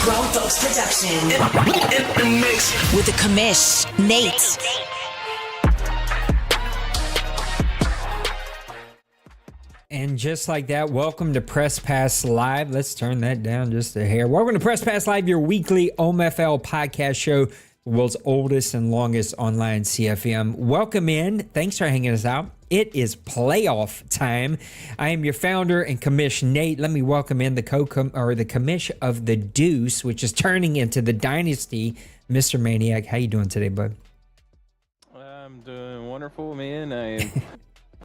Grown Folks Production. In the mix. With the commish, Nate. And just like that, welcome to Press Pass Live. Let's turn that down just a hair. Welcome to Press Pass Live, your weekly OMFL podcast show, the world's oldest and longest online CFM. Welcome in. Thanks for hanging us out. It is playoff time. I am your founder and commish, Nate. Let me welcome in the commish of the Deuce, which is turning into the Dynasty, Mr. Maniac. How you doing today, bud? I'm doing wonderful, man. I am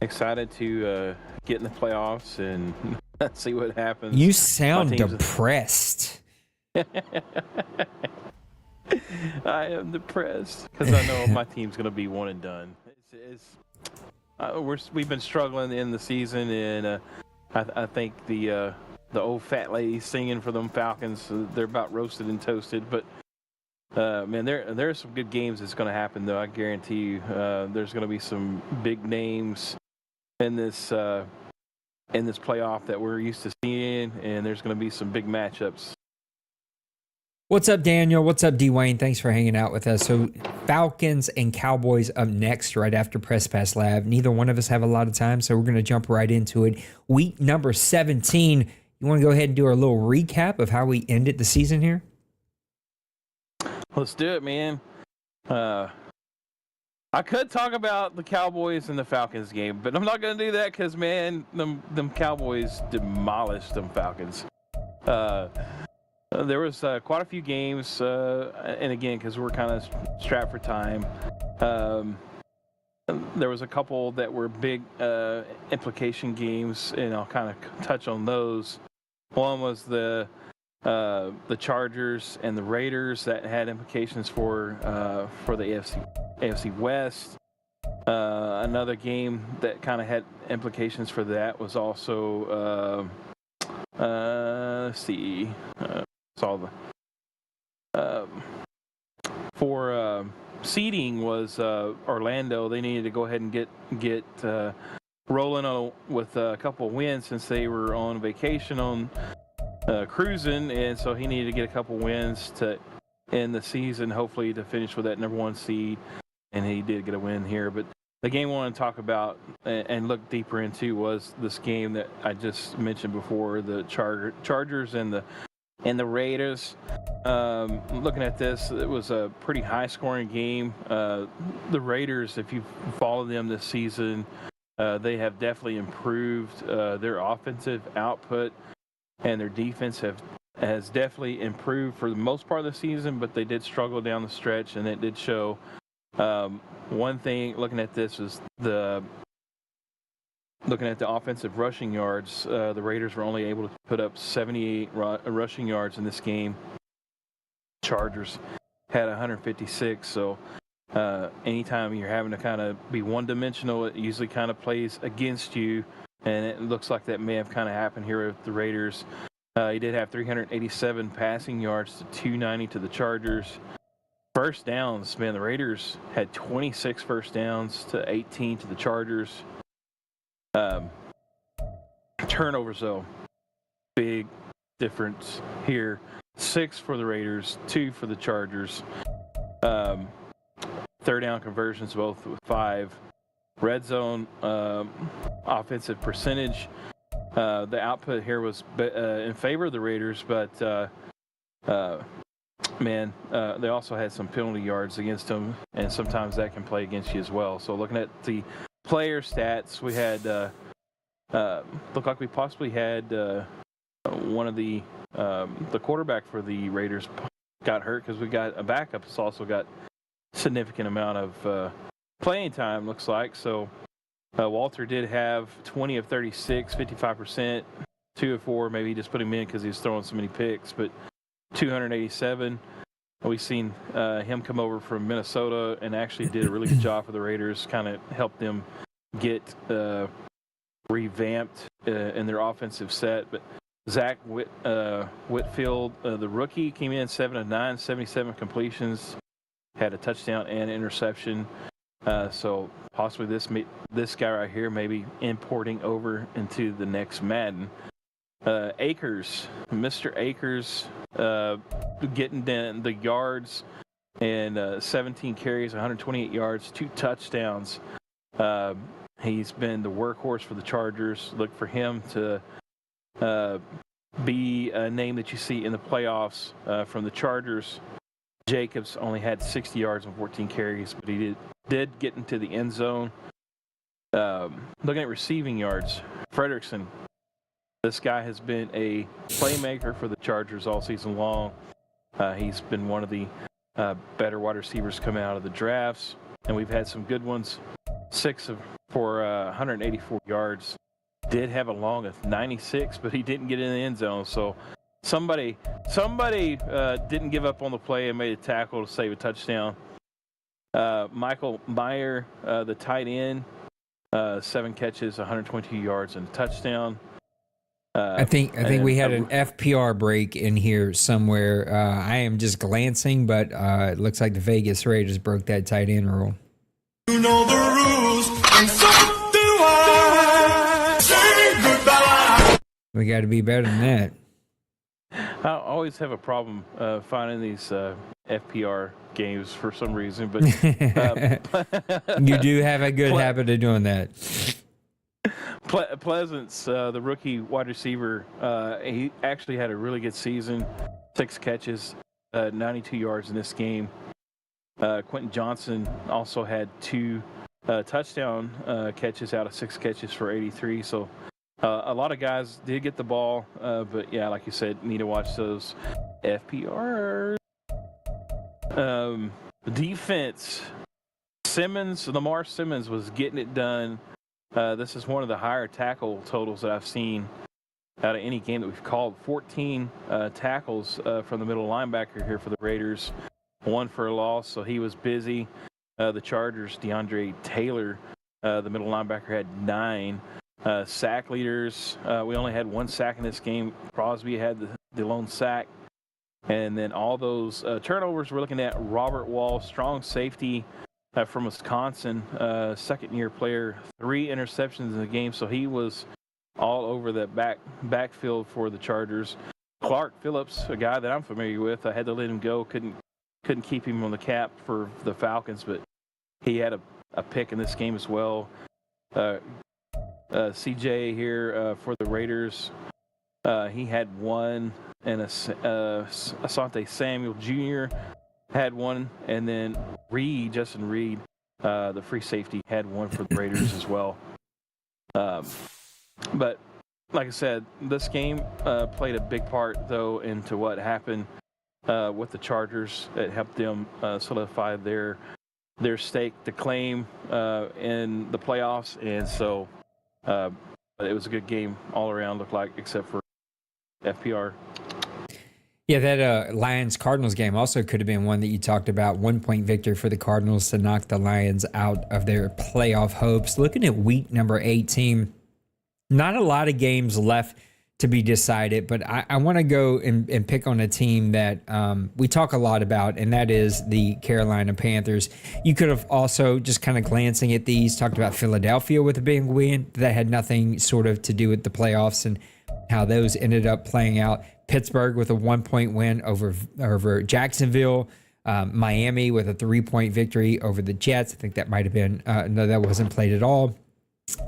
excited to get in the playoffs and see what happens. You sound depressed. I am depressed because I know my team's going to be one and done. We've been struggling in the season, and I think the old fat lady singing for them Falcons, they're about roasted and toasted. But man, there are some good games that's going to happen, though. I guarantee you, there's going to be some big names in this playoff that we're used to seeing, and there's going to be some big matchups. What's up, Daniel? What's up, Dwayne? Thanks for hanging out with us. So Falcons and Cowboys up next right after Press Pass Lab. Neither one of us have a lot of time, so we're going to jump right into it. Week number 17. You want to go ahead and do our little recap of how we ended the season here? Let's do it, man. I could talk about the Cowboys and the Falcons game, but I'm not going to do that because, man, them Cowboys demolished them Falcons. There was quite a few games, and again, because we're kind of strapped for time, there was a couple that were big implication games, and I'll kind of touch on those. One was the Chargers and the Raiders that had implications for the AFC West. Another game that kind of had implications for that was also let's see. For seeding was Orlando. They needed to go ahead and get rolling with a couple of wins since they were on vacation on cruising, and so he needed to get a couple wins to end the season, hopefully to finish with that number one seed, and he did get a win here. But the game I want to talk about and look deeper into was this game that I just mentioned before, the Chargers and the Raiders. Looking at this, it was a pretty high-scoring game. The Raiders, if you follow them this season, they have definitely improved their offensive output, and their defense has definitely improved for the most part of the season, but they did struggle down the stretch, and it did show. One thing, looking at this, is looking at the offensive rushing yards, the Raiders were only able to put up 78 rushing yards in this game. Chargers had 156, so anytime you're having to kind of be one-dimensional, it usually kind of plays against you, and it looks like that may have kind of happened here with the Raiders. He did have 387 passing yards to 290 to the Chargers. First downs, man, the Raiders had 26 first downs to 18 to the Chargers. Turnovers, though, big difference here. 6 for the Raiders, 2 for the Chargers. Third down conversions, both with 5. Red zone offensive percentage. The output here was in favor of the Raiders, but they also had some penalty yards against them, and sometimes that can play against you as well. So looking at the player stats, we had looked like we possibly had one of the quarterback for the Raiders got hurt because we got a backup that's also got significant amount of playing time, looks like. So Walter did have 20 of 36, 55%, 2 of 4. Maybe he just put him in because he was throwing so many picks, but 287. We've seen him come over from Minnesota and actually did a really good job for the Raiders, kind of helped them get revamped in their offensive set. But Zach Whitfield, the rookie, came in 7 of 9, 77 completions, had a touchdown and interception. So possibly this guy right here may be importing over into the next Madden. Akers, Mr. Akers, getting the yards, and 17 carries, 128 yards, 2 touchdowns. He's been the workhorse for the Chargers. Look for him to be a name that you see in the playoffs from the Chargers. Jacobs only had 60 yards and 14 carries, but he did get into the end zone. Looking at receiving yards, Frederickson. This guy has been a playmaker for the Chargers all season long. He's been one of the better wide receivers coming out of the drafts, and we've had some good ones. 6 for 184 yards. Did have a long of 96, but he didn't get in the end zone. So somebody didn't give up on the play and made a tackle to save a touchdown. Michael Meyer, the tight end, 7 catches, 122 yards, and a touchdown. I think we had an FPR break in here somewhere. I am just glancing, but it looks like the Vegas Raiders broke that tight end rule. You know the rules, and so do I. Say goodbye. We got to be better than that. I always have a problem finding these FPR games for some reason, but You do have a good habit of doing that. Pleasance, the rookie wide receiver, he actually had a really good season. 6 catches, 92 yards in this game. Quentin Johnson also had 2 touchdown catches out of 6 catches for 83. So a lot of guys did get the ball, but yeah, like you said, need to watch those FPRs. Defense, Lamar Simmons was getting it done. This is one of the higher tackle totals that I've seen out of any game that we've called. 14 tackles from the middle linebacker here for the Raiders. 1 for a loss, so he was busy. The Chargers, DeAndre Taylor, the middle linebacker, had 9 sack leaders. We only had 1 sack in this game. Crosby had the lone sack. And then all those turnovers, we're looking at Robert Wall, strong safety from Wisconsin, second-year player, 3 interceptions in the game, so he was all over the backfield for the Chargers. Clark Phillips, a guy that I'm familiar with, I had to let him go, couldn't keep him on the cap for the Falcons, but he had a pick in this game as well. CJ here for the Raiders, he had 1, and Asante Samuel Jr. had 1, and then Justin Reed, the free safety, had 1 for the Raiders as well. But like I said, this game played a big part, though, into what happened with the Chargers. It helped them solidify their stake to claim in the playoffs, and so it was a good game all around, looked like, except for FPR. Yeah, that Lions-Cardinals game also could have been one that you talked about. 1-point victory for the Cardinals to knock the Lions out of their playoff hopes. Looking at week number 18, not a lot of games left to be decided, but I want to go and pick on a team that we talk a lot about, and that is the Carolina Panthers. You could have also, just kind of glancing at these, talked about Philadelphia with a big win that had nothing sort of to do with the playoffs and how those ended up playing out. Pittsburgh with a 1-point win over Jacksonville. Miami with a 3-point victory over the Jets. I think that might have been, no, that wasn't played at all.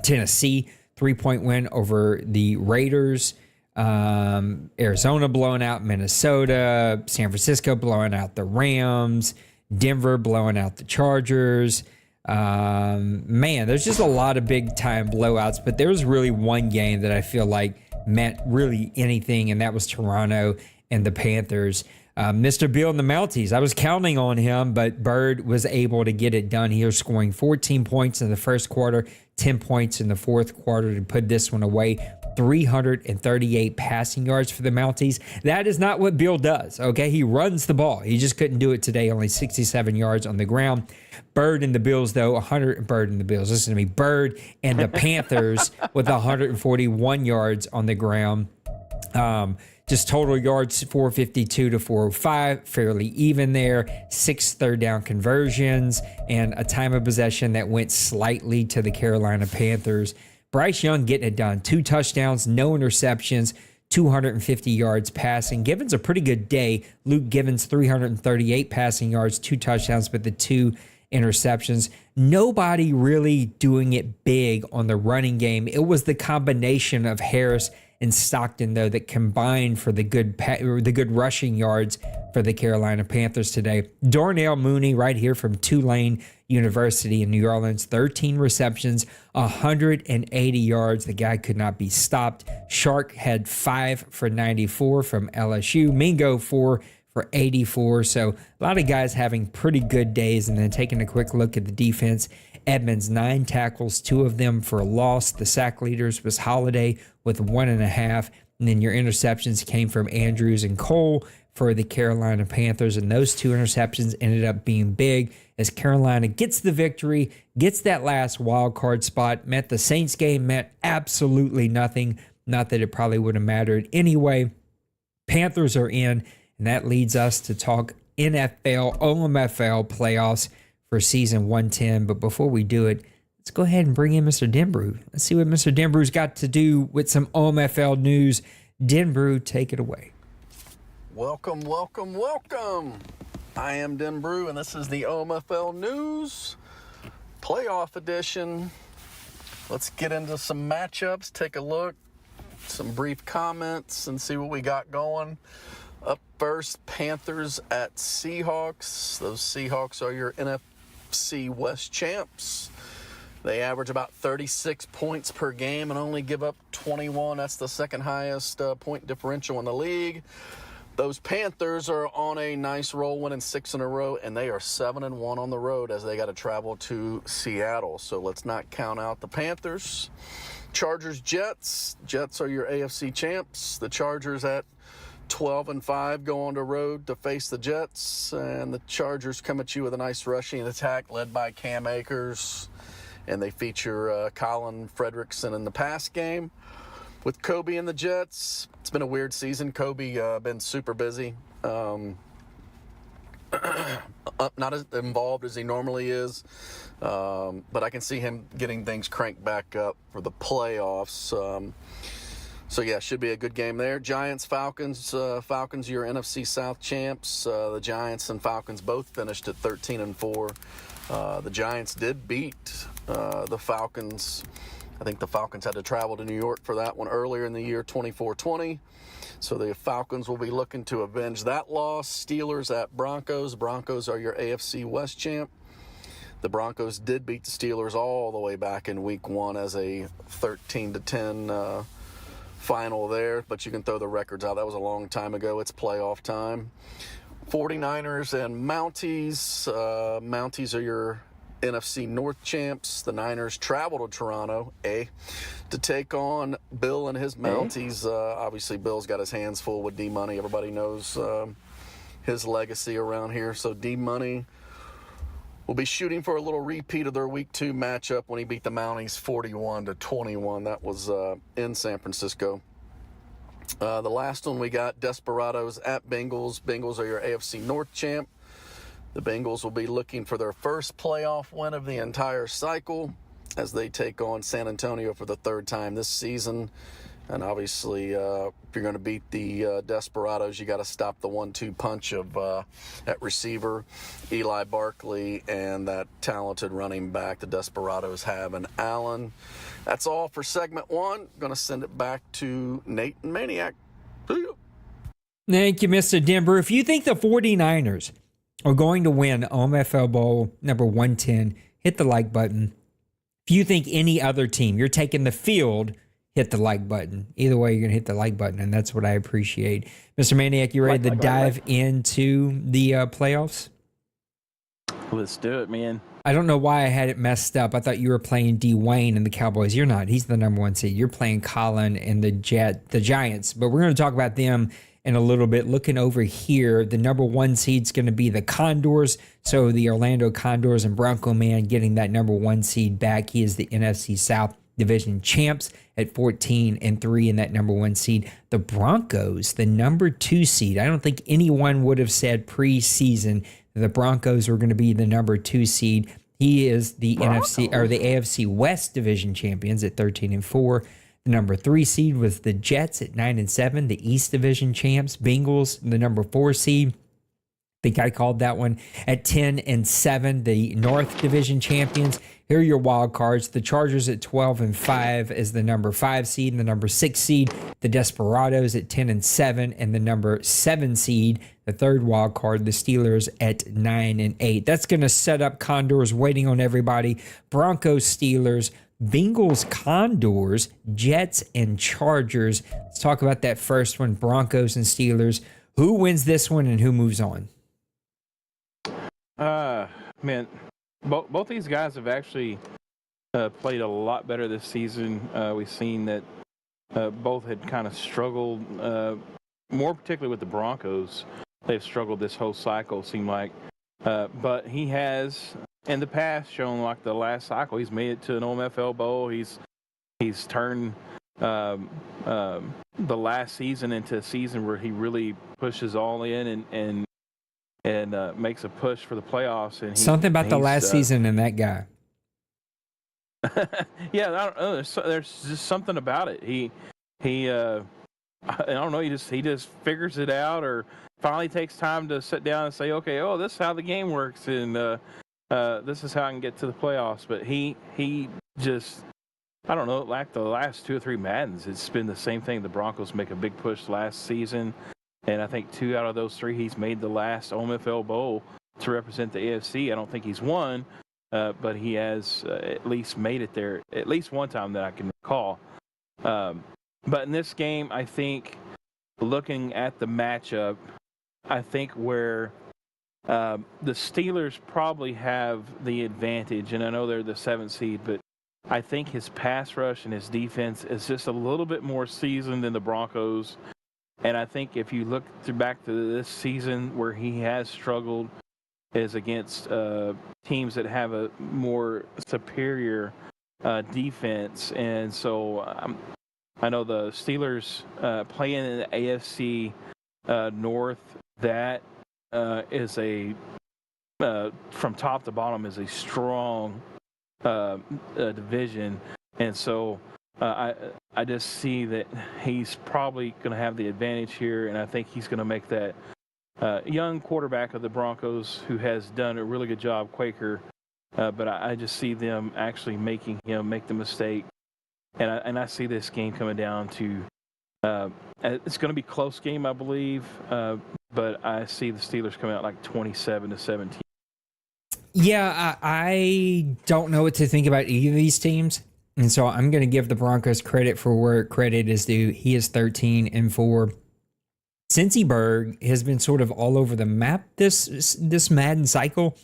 Tennessee, 3-point win over the Raiders. Arizona blowing out Minnesota. San Francisco blowing out the Rams. Denver blowing out the Chargers. Man, there's just a lot of big-time blowouts, but there was really one game that I feel like meant really anything, and that was Toronto and the Panthers. Mr. Bill and the Mounties, I was counting on him, but Bird was able to get it done here, scoring 14 points in the first quarter, 10 points in the fourth quarter to put this one away. 338 passing yards for the Mounties. That is not what Bill does, okay? He runs the ball. He just couldn't do it today, only 67 yards on the ground. Bird and the Bills, though, Bird and the Panthers with 141 yards on the ground. Just total yards, 452 to 405, fairly even there. 6 third down conversions and a time of possession that went slightly to the Carolina Panthers. Bryce Young getting it done. 2 touchdowns, no interceptions, 250 yards passing. Givens a pretty good day. Luke Givens, 338 passing yards, 2 touchdowns, but the 2 interceptions. Nobody really doing it big on the running game. It was the combination of Harris and Stockton, though, that combined for the good rushing yards for the Carolina Panthers today. Darnell Mooney, right here from Tulane University in New Orleans, 13 receptions, 180 yards. The guy could not be stopped. Shark had 5 for 94 from LSU. Mingo, 4 for 84. So a lot of guys having pretty good days. And then taking a quick look at the defense, Edmonds, 9 tackles, 2 of them for a loss. The sack leaders was Holiday with 1.5. And then your interceptions came from Andrews and Cole for the Carolina Panthers. And those 2 interceptions ended up being big as Carolina gets the victory, gets that last wild card spot. Meant the Saints game meant absolutely nothing. Not that it probably would have mattered anyway. Panthers are in, and that leads us to talk NFL, OMFL playoffs for season 110. But before we do it, let's go ahead and bring in Mr. Denbrew. Let's see what Mr. Denbrew's got to do with some OMFL news. Denbrew, take it away. Welcome, welcome, welcome. I am Denbrew, and this is the OMFL News Playoff Edition. Let's get into some matchups, take a look, some brief comments, and see what we got going. Up first, Panthers at Seahawks. Those Seahawks are your NFC West champs. They average about 36 points per game and only give up 21. That's the second highest point differential in the league. Those Panthers are on a nice roll, winning 6 in a row, and they are 7-1 on the road as they got to travel to Seattle. So let's not count out the Panthers. Chargers, Jets. Jets are your AFC champs. The Chargers at 12-5 go on the road to face the Jets, and the Chargers come at you with a nice rushing attack led by Cam Akers, and they feature Colin Fredrickson in the pass game. With Kobe and the Jets, it's been a weird season. Kobe been super busy, not as involved as he normally is, but I can see him getting things cranked back up for the playoffs. So yeah, should be a good game there. Giants, Falcons. Falcons, your NFC South champs. The Giants and Falcons both finished at 13-4. The Giants did beat the Falcons. I think the Falcons had to travel to New York for that one earlier in the year, 24-20. So the Falcons will be looking to avenge that loss. Steelers at Broncos. Broncos are your AFC West champ. The Broncos did beat the Steelers all the way back in week 1 as a 13-10 final there, but you can throw the records out. That was a long time ago. It's playoff time. 49ers and Mounties. Mounties are your NFC North champs. The Niners travel to Toronto, to take on Bill and his Mounties. Obviously, Bill's got his hands full with D-Money. Everybody knows his legacy around here. So D-Money will be shooting for a little repeat of their Week 2 matchup when he beat the Mounties 41-21. That was in San Francisco. The last one we got, Desperados at Bengals. Bengals are your AFC North champ. The Bengals will be looking for their first playoff win of the entire cycle as they take on San Antonio for the 3rd time this season. And obviously, if you're going to beat the Desperados, you got to stop the 1-2 punch of at receiver, Eli Barkley, and that talented running back the Desperados have in Allen. That's all for segment 1. Going to send it back to Nate and Maniac. See you. Thank you, Mr. Denver. If you think the 49ers are going to win OMFL Bowl number 110, hit the like button. If you think any other team, you're taking the field, hit the like button. Either way, you're going to hit the like button, and that's what I appreciate. Mr. Maniac, you ready to dive into the playoffs? Let's do it, man. I don't know why I had it messed up. I thought you were playing Dwayne and the Cowboys. You're not. He's the number 1 seed. You're playing Colin and the Giants, but we're going to talk about them in a little bit. Looking over here, the number 1 seed is going to be the Condors. So the Orlando Condors and Bronco Man getting that number 1 seed back. He is the NFC South Division champs at 14-3 in that number 1 seed. The Broncos, the number 2 seed. I don't think anyone would have said preseason the Broncos were going to be the number 2 seed. He is the NFC or the AFC West Division champions at 13-4. The number 3 seed was the Jets at 9-7, the East Division champs. Bengals, the number 4 seed. I think I called that one at 10-7, the North Division champions. Here are your wild cards. The Chargers at 12-5 is the number 5 seed, and the number 6 seed, the Desperados at 10-7, and the number 7 seed, the third wild card, the Steelers at 9-8. That's going to set up Condors waiting on everybody. Broncos, Steelers, Bengals, Condors, Jets, and Chargers. Let's talk about that first one, Broncos and Steelers. Who wins this one and who moves on? Man, both these guys have actually played a lot better this season. We've seen that both had kind of struggled, more particularly with the Broncos. They've struggled this whole cycle, seemed like. But he has, in the past, shown like the last cycle, he's made it to an OMFL Bowl. He's turned the last season into a season where he really pushes all in and makes a push for the playoffs. And something about the last season and that guy. Yeah, I don't know. There's just something about it. I don't know. He just figures it out, or finally takes time to sit down and say, okay, this is how the game works, and this is how I can get to the playoffs. But he just, I don't know, like the last 2 or 3 Maddens, it's been the same thing. The Broncos make a big push last season, and I think 2 out of those 3, he's made the last OMFL Bowl to represent the AFC. I don't think he's won, but he has at least made it there at least one time that I can recall. But in this game, I think, looking at the matchup, I think where the Steelers probably have the advantage, and I know they're the 7th seed, but I think his pass rush and his defense is just a little bit more seasoned than the Broncos. And I think if you look back to this season where he has struggled is against teams that have a more superior defense. And so I know the Steelers playing in the AFC North, that is from top to bottom is a strong division. And so I just see that he's probably going to have the advantage here, and I think he's going to make that young quarterback of the Broncos, who has done a really good job, Quaker, but I just see them actually making him make the mistake, and I see this game coming down to it's going to be a close game, I believe, but I see the Steelers coming out like 27-17. Yeah, I don't know what to think about either of these teams. And so I'm going to give the Broncos credit for where credit is due. He is 13-4. Cincy Berg has been sort of all over the map this Madden cycle,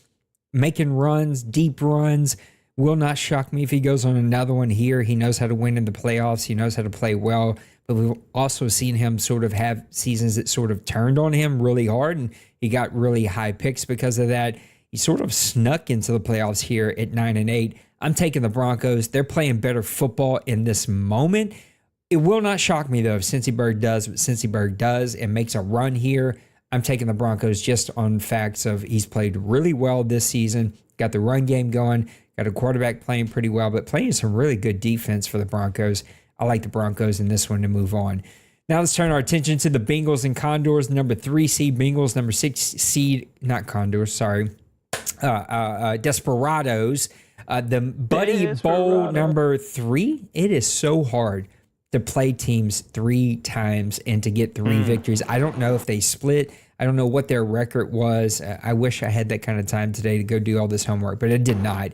making runs, deep runs. Will not shock me if he goes on another one here. He knows how to win in the playoffs. He knows how to play well. But we've also seen him sort of have seasons that sort of turned on him really hard, and he got really high picks because of that. He sort of snuck into the playoffs here at 9-8. I'm taking the Broncos. They're playing better football in this moment. It will not shock me, though, if Cincy Berg does what Cincy Berg does and makes a run here. I'm taking the Broncos just on facts of he's played really well this season, got the run game going, got a quarterback playing pretty well, but playing some really good defense for the Broncos. I like the Broncos in this one to move on. Now let's turn our attention to the Bengals and Condors. Number 3 seed Bengals, number 6 seed, not Condors, sorry, Desperados. The Buddy Bowl number 3. It is so hard to play teams 3 times and to get 3 victories. I don't know if they split. I don't know what their record was. I wish I had that kind of time today to go do all this homework, but it did not.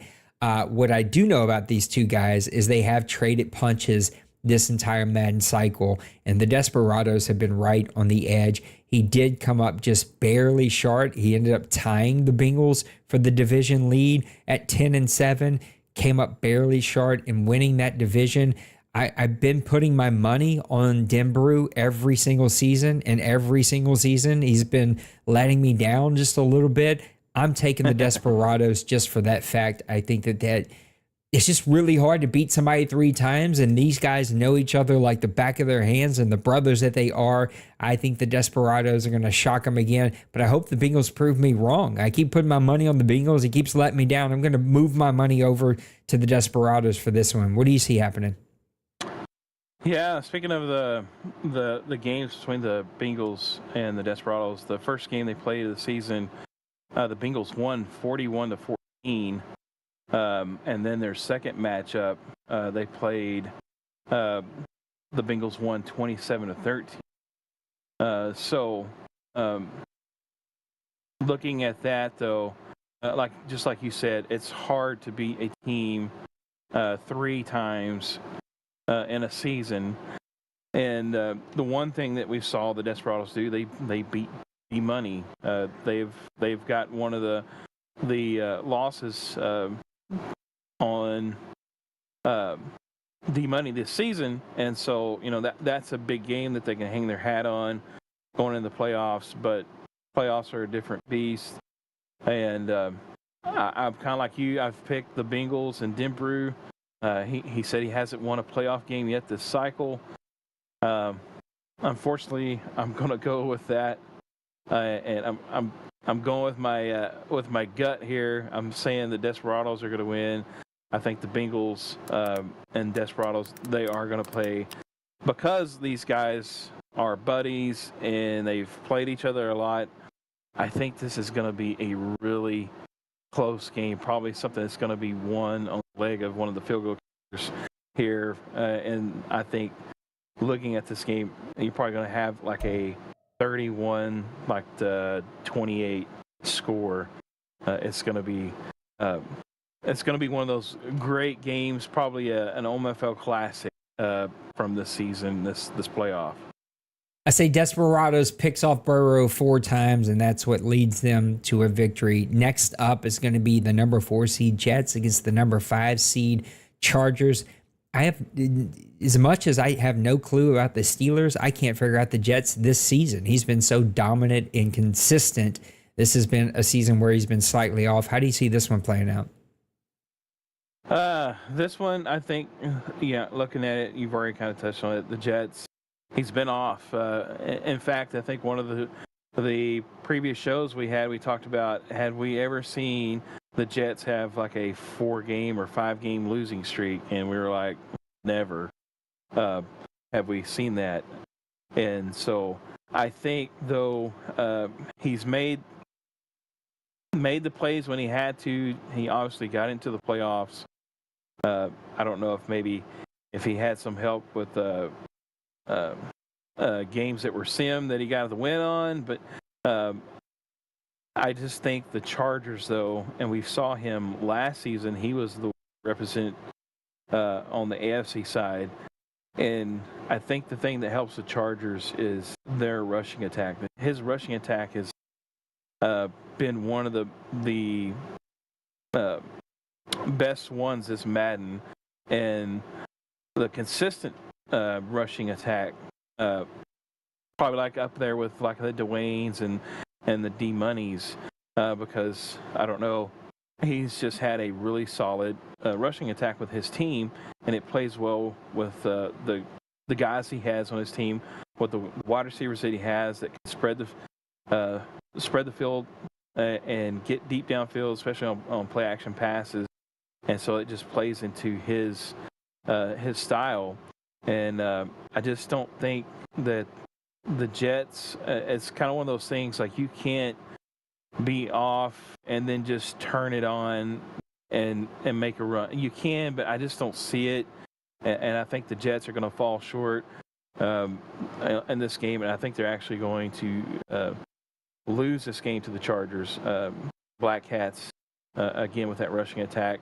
What I do know about these 2 guys is they have traded punches this entire Madden cycle, and the Desperados have been right on the edge. He did come up just barely short. He ended up tying the Bengals for the division lead at 10-7, came up barely short in winning that division. I've been putting my money on Denbrew every single season, and every single season he's been letting me down just a little bit. I'm taking the Desperados just for that fact. I think that it's just really hard to beat somebody 3 times, and these guys know each other like the back of their hands, and the brothers that they are. I think the Desperados are going to shock them again, but I hope the Bengals prove me wrong. I keep putting my money on the Bengals. He keeps letting me down. I'm going to move my money over to the Desperados for this one. What do you see happening? Yeah, speaking of the games between the Bengals and the Desperados, the first game they played of the season, the Bengals won 41-14, and then their second matchup, they played the Bengals won 27-13. So, looking at that though, just like you said, it's hard to beat a team 3 times in a season. And the one thing that we saw the Desperados do, they beat D-Money. They've got one of the losses on D-Money this season, and so that's a big game that they can hang their hat on going into the playoffs. But playoffs are a different beast, and I'm kind of like you. I've picked the Bengals and Denbrew. He said he hasn't won a playoff game yet this cycle. Unfortunately, I'm going to go with that, and I'm going with my gut here. I'm saying the Desperados are going to win. I think the Bengals and Desperados, they are going to play, because these guys are buddies and they've played each other a lot. I think this is going to be a really close game, probably something that's going to be won on the leg of one of the field goal kickers here. And I think looking at this game, you're probably going to have like a 31, like the 28 score. It's going to be one of those great games, probably an OMFL classic from this season, this playoff. I say Desperados picks off Burrow 4 times, and that's what leads them to a victory. Next up is going to be the number 4 seed Jets against the number 5 seed Chargers. I have, as much as I have no clue about the Steelers, I can't figure out the Jets this season. He's been so dominant and consistent. This has been a season where he's been slightly off. How do you see this one playing out? This one, I think, looking at it, you've already kind of touched on it. The Jets, he's been off. In fact, I think one of the previous shows we talked about, had we ever seen the Jets have like a 4-game or 5-game losing streak, and we were like, never have we seen that. And so I think, though, he's made the plays when he had to. He obviously got into the playoffs. I don't know if he had some help with games that were sim that he got the win on, but I just think the Chargers, though, and we saw him last season, he was the representative on the AFC side, and I think the thing that helps the Chargers is their rushing attack. His rushing attack has been one of the best ones this Madden, and the consistent rushing attack, probably like up there with like the Dwaynes and the D-Monies, because I don't know, he's just had a really solid rushing attack with his team, and it plays well with the guys he has on his team, with the wide receivers that he has that can spread the field and get deep downfield, especially on play action passes. And so it just plays into his style. And I just don't think that the Jets, it's kind of one of those things, like, you can't be off and then just turn it on and make a run. You can, but I just don't see it. And I think the Jets are going to fall short in this game, and I think they're actually going to lose this game to the Chargers. Black Cats, again, with that rushing attack.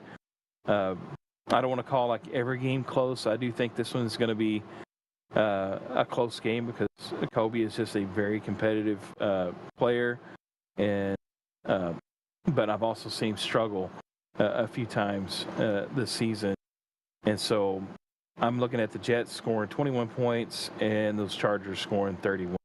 I don't want to call like every game close. I do think this one's going to be a close game, because Kobe is just a very competitive player, and but I've also seen him struggle a few times this season, and so I'm looking at the Jets scoring 21 points and those Chargers scoring 31.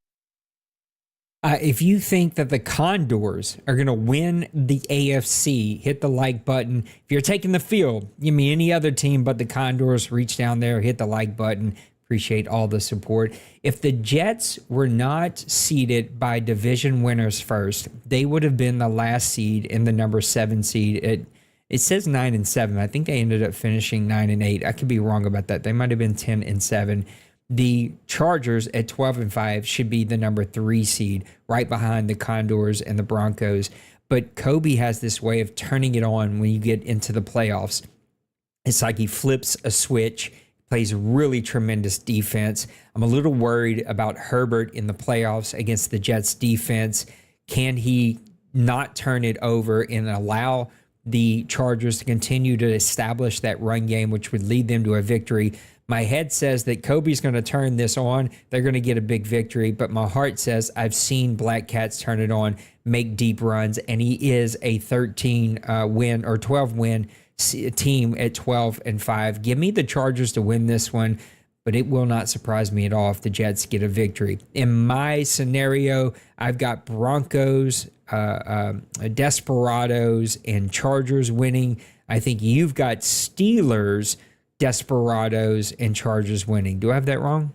If you think that the Condors are going to win the AFC, hit the like button. If you're taking the field, give me any other team but the Condors, reach down there, hit the like button. Appreciate all the support. If the Jets were not seeded by division winners first, they would have been the last seed in the number 7 seed. It says 9-7. I think they ended up finishing 9-8. I could be wrong about that. They might have been 10-7. The Chargers at 12-5 should be the number 3 seed, right behind the Condors and the Broncos. But Kobe has this way of turning it on when you get into the playoffs. It's like he flips a switch, plays really tremendous defense. I'm a little worried about Herbert in the playoffs against the Jets defense. Can he not turn it over and allow the Chargers to continue to establish that run game, which would lead them to a victory? My head says that Kobe's going to turn this on. They're going to get a big victory. But my heart says I've seen Black Cats turn it on, make deep runs, and he is a 13 win or 12 win team at 12-5. Give me the Chargers to win this one, but it will not surprise me at all if the Jets get a victory. In my scenario, I've got Broncos, Desperados, and Chargers winning. I think you've got Steelers, Desperados, and Chargers winning. Do I have that wrong?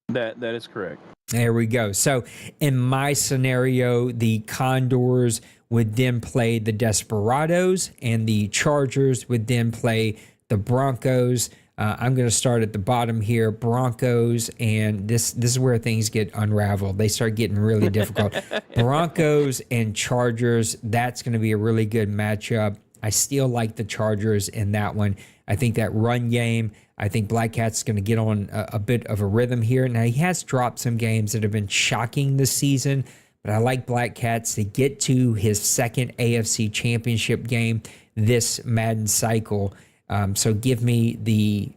That is correct. There we go. So in my scenario, the Condors would then play the Desperados, and the Chargers would then play the Broncos. I'm going to start at the bottom here. Broncos, and this is where things get unraveled. They start getting really difficult. Broncos and Chargers, that's going to be a really good matchup. I still like the Chargers in that one. I think that run game, I think Black Cat's going to get on a bit of a rhythm here. Now, he has dropped some games that have been shocking this season, but I like Black Cats to get to his second AFC championship game this Madden cycle. So give me the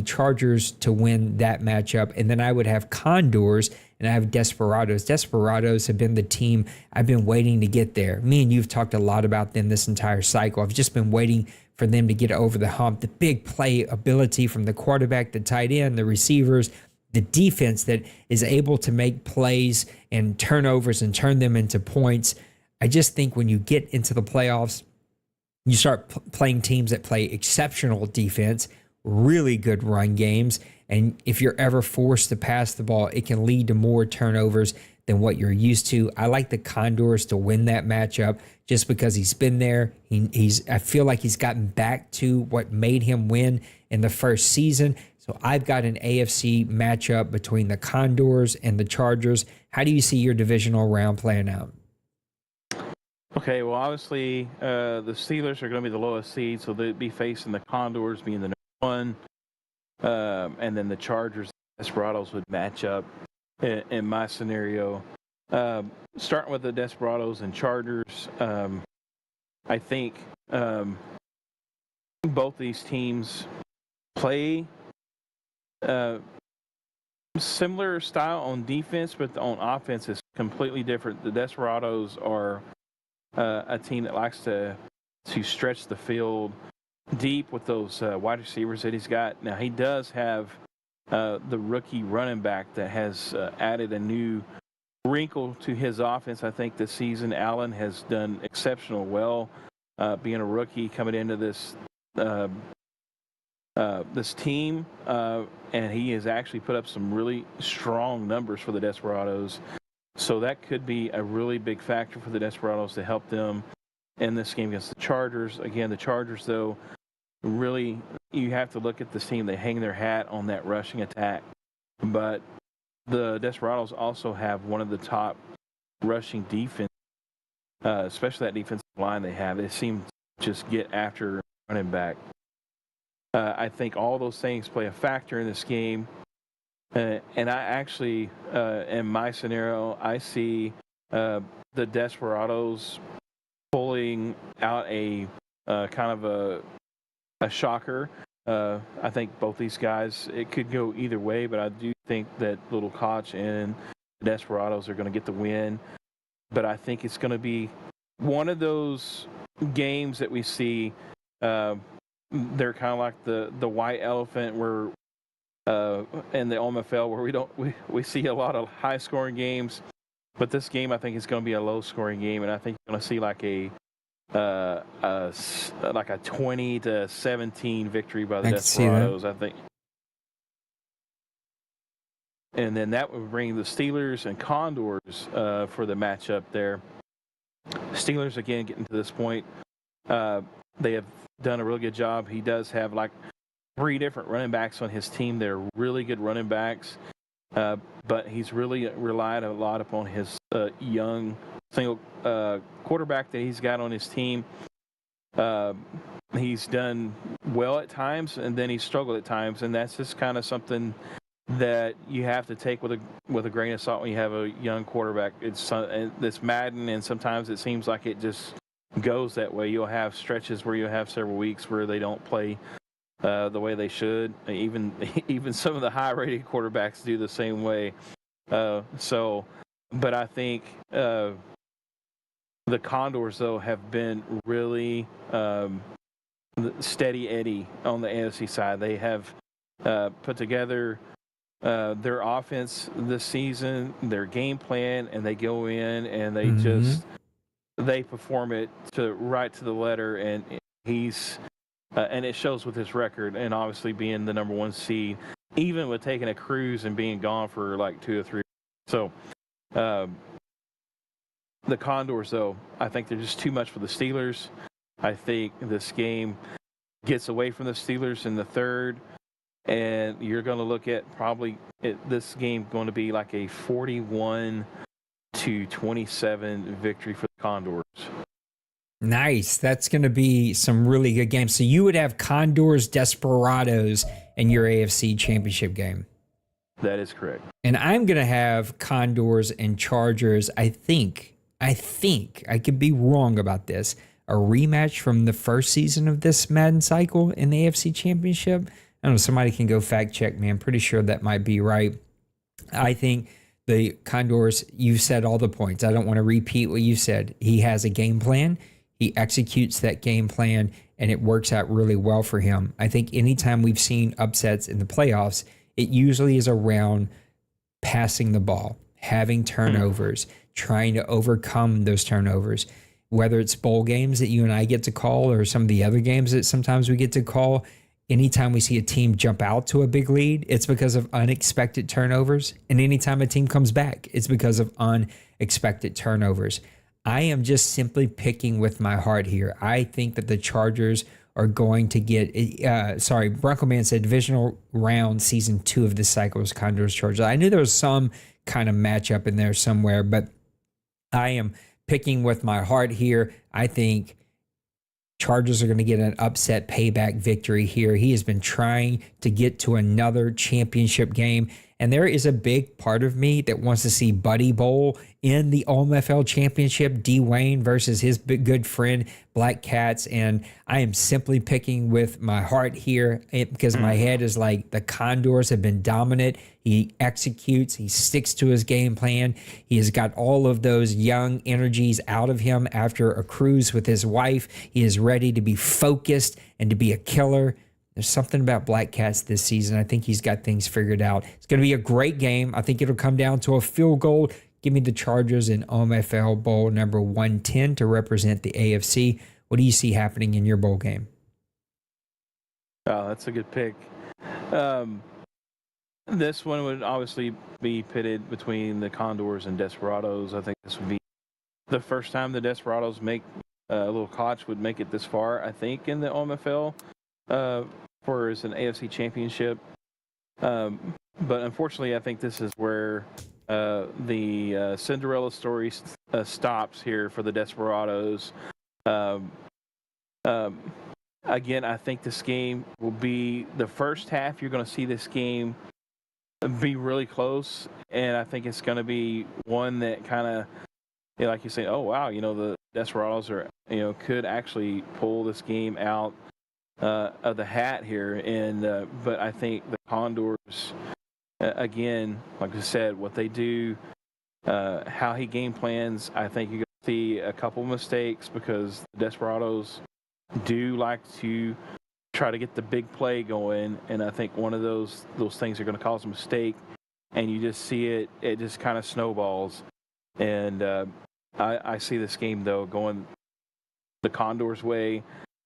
Chargers to win that matchup, and then I would have Condors and I have Desperados. Desperados have been the team I've been waiting to get there. Me and you've talked a lot about them this entire cycle. I've just been waiting for them to get over the hump. The big play ability from the quarterback, the tight end, the receivers, the defense that is able to make plays and turnovers and turn them into points. I just think when you get into the playoffs, you start playing teams that play exceptional defense, really good run games, and if you're ever forced to pass the ball, it can lead to more turnovers than what you're used to. I like the Condors to win that matchup just because he's been there. I feel like he's gotten back to what made him win in the first season. So I've got an AFC matchup between the Condors and the Chargers. How do you see your divisional round playing out? Okay, well, obviously, the Steelers are going to be the lowest seed, so they'd be facing the Condors being the number 1. And then the Chargers and Desperados would match up in my scenario. Starting with the Desperados and Chargers, I think both these teams play similar style on defense, but on offense is completely different. The Desperados are a team that likes to stretch the field deep with those wide receivers that he's got. Now, he does have the rookie running back that has added a new wrinkle to his offense. I think this season Allen has done exceptional well being a rookie coming into this team, and he has actually put up some really strong numbers for the Desperados. So that could be a really big factor for the Desperados to help them in this game against the Chargers. Again, the Chargers, though, really, you have to look at this team. They hang their hat on that rushing attack. But the Desperados also have one of the top rushing defense, especially that defensive line they have. They seem to just get after running back. I think all those things play a factor in this game. And I actually, in my scenario, I see the Desperados pulling out a kind of a shocker. I think both these guys, it could go either way, but I do think that Little Koch and the Desperados are going to get the win. But I think it's going to be one of those games that we see. They're kind of like the white elephant where in the OMFL where we see a lot of high scoring games, but this game I think is going to be a low scoring game, and I think you're going to see like a 20-17 victory by the Desperados, I think. And then that would bring the Steelers and Condors for the matchup there. Steelers again getting to this point. They have done a really good job. He does have, like 3 different running backs on his team. They're really good running backs, but he's really relied a lot upon his young single quarterback that he's got on his team. He's done well at times, and then he's struggled at times, and that's just kind of something that you have to take with a grain of salt when you have a young quarterback. It's Madden, and sometimes it seems like it just goes that way. You'll have stretches where you'll have several weeks where they don't play the way they should. Even some of the high-rated quarterbacks do the same way. But I think the Condors, though, have been really steady Eddie on the AFC side. They have put together their offense this season, their game plan, and they go in and they they perform it right to the letter. And he's and it shows with his record, and obviously being the number 1 seed, even with taking a cruise and being gone for like 2 or 3. So the Condors, though, I think they're just too much for the Steelers. I think this game gets away from the Steelers in the third, and you're going to look at probably this game going to be like a 41-27 victory for the Condors. Nice. That's going to be some really good games. So you would have Condors, Desperados in your AFC Championship game. That is correct. And I'm going to have Condors and Chargers. I think I could be wrong about this. A rematch from the first season of this Madden cycle in the AFC Championship. I don't know. Somebody can go fact check me. I'm pretty sure that might be right. I think the Condors, you said all the points. I don't want to repeat what you said. He has a game plan. He executes that game plan, and it works out really well for him. I think anytime we've seen upsets in the playoffs, it usually is around passing the ball, having turnovers, trying to overcome those turnovers, whether it's bowl games that you and I get to call or some of the other games that sometimes we get to call. Anytime we see a team jump out to a big lead, it's because of unexpected turnovers. And anytime a team comes back, it's because of unexpected turnovers. I am just simply picking with my heart here. I think that the Chargers are going to get, Bronco Man said divisional round season 2 of this cycle was Condors Chargers. I knew there was some kind of matchup in there somewhere, but I am picking with my heart here. I think Chargers are going to get an upset payback victory here. He has been trying to get to another championship game, and there is a big part of me that wants to see Buddy Bowl in the OMFL championship, D. Wayne versus his good friend Black Cats, and I am simply picking with my heart here because my head is like the Condors have been dominant. He executes. He sticks to his game plan. He has got all of those young energies out of him after a cruise with his wife. He is ready to be focused and to be a killer. There's something about Black Cats this season. I think he's got things figured out. It's going to be a great game. I think it'll come down to a field goal. Give me the Chargers in OMFL Bowl number 110 to represent the AFC. What do you see happening in your bowl game? Oh, that's a good pick. This one would obviously be pitted between the Condors and Desperados. I think this would be the first time the Desperados make a little Koch would make it this far, I think, in the OMFL for as an AFC championship. But unfortunately, I think this is where the Cinderella story stops here for the Desperados. Again, I think this game will be the first half. You're going to see this game be really close, and I think it's going to be one that kind of, like you say, oh wow, the Desperados are, could actually pull this game out of the hat here, and but I think the Condors, again, like I said, what they do, how he game plans, I think you're going to see a couple mistakes because the Desperados do like to try to get the big play going, and I think one of those things are going to cause a mistake, and you just see it just kind of snowballs. And I see this game though going the Condors' way,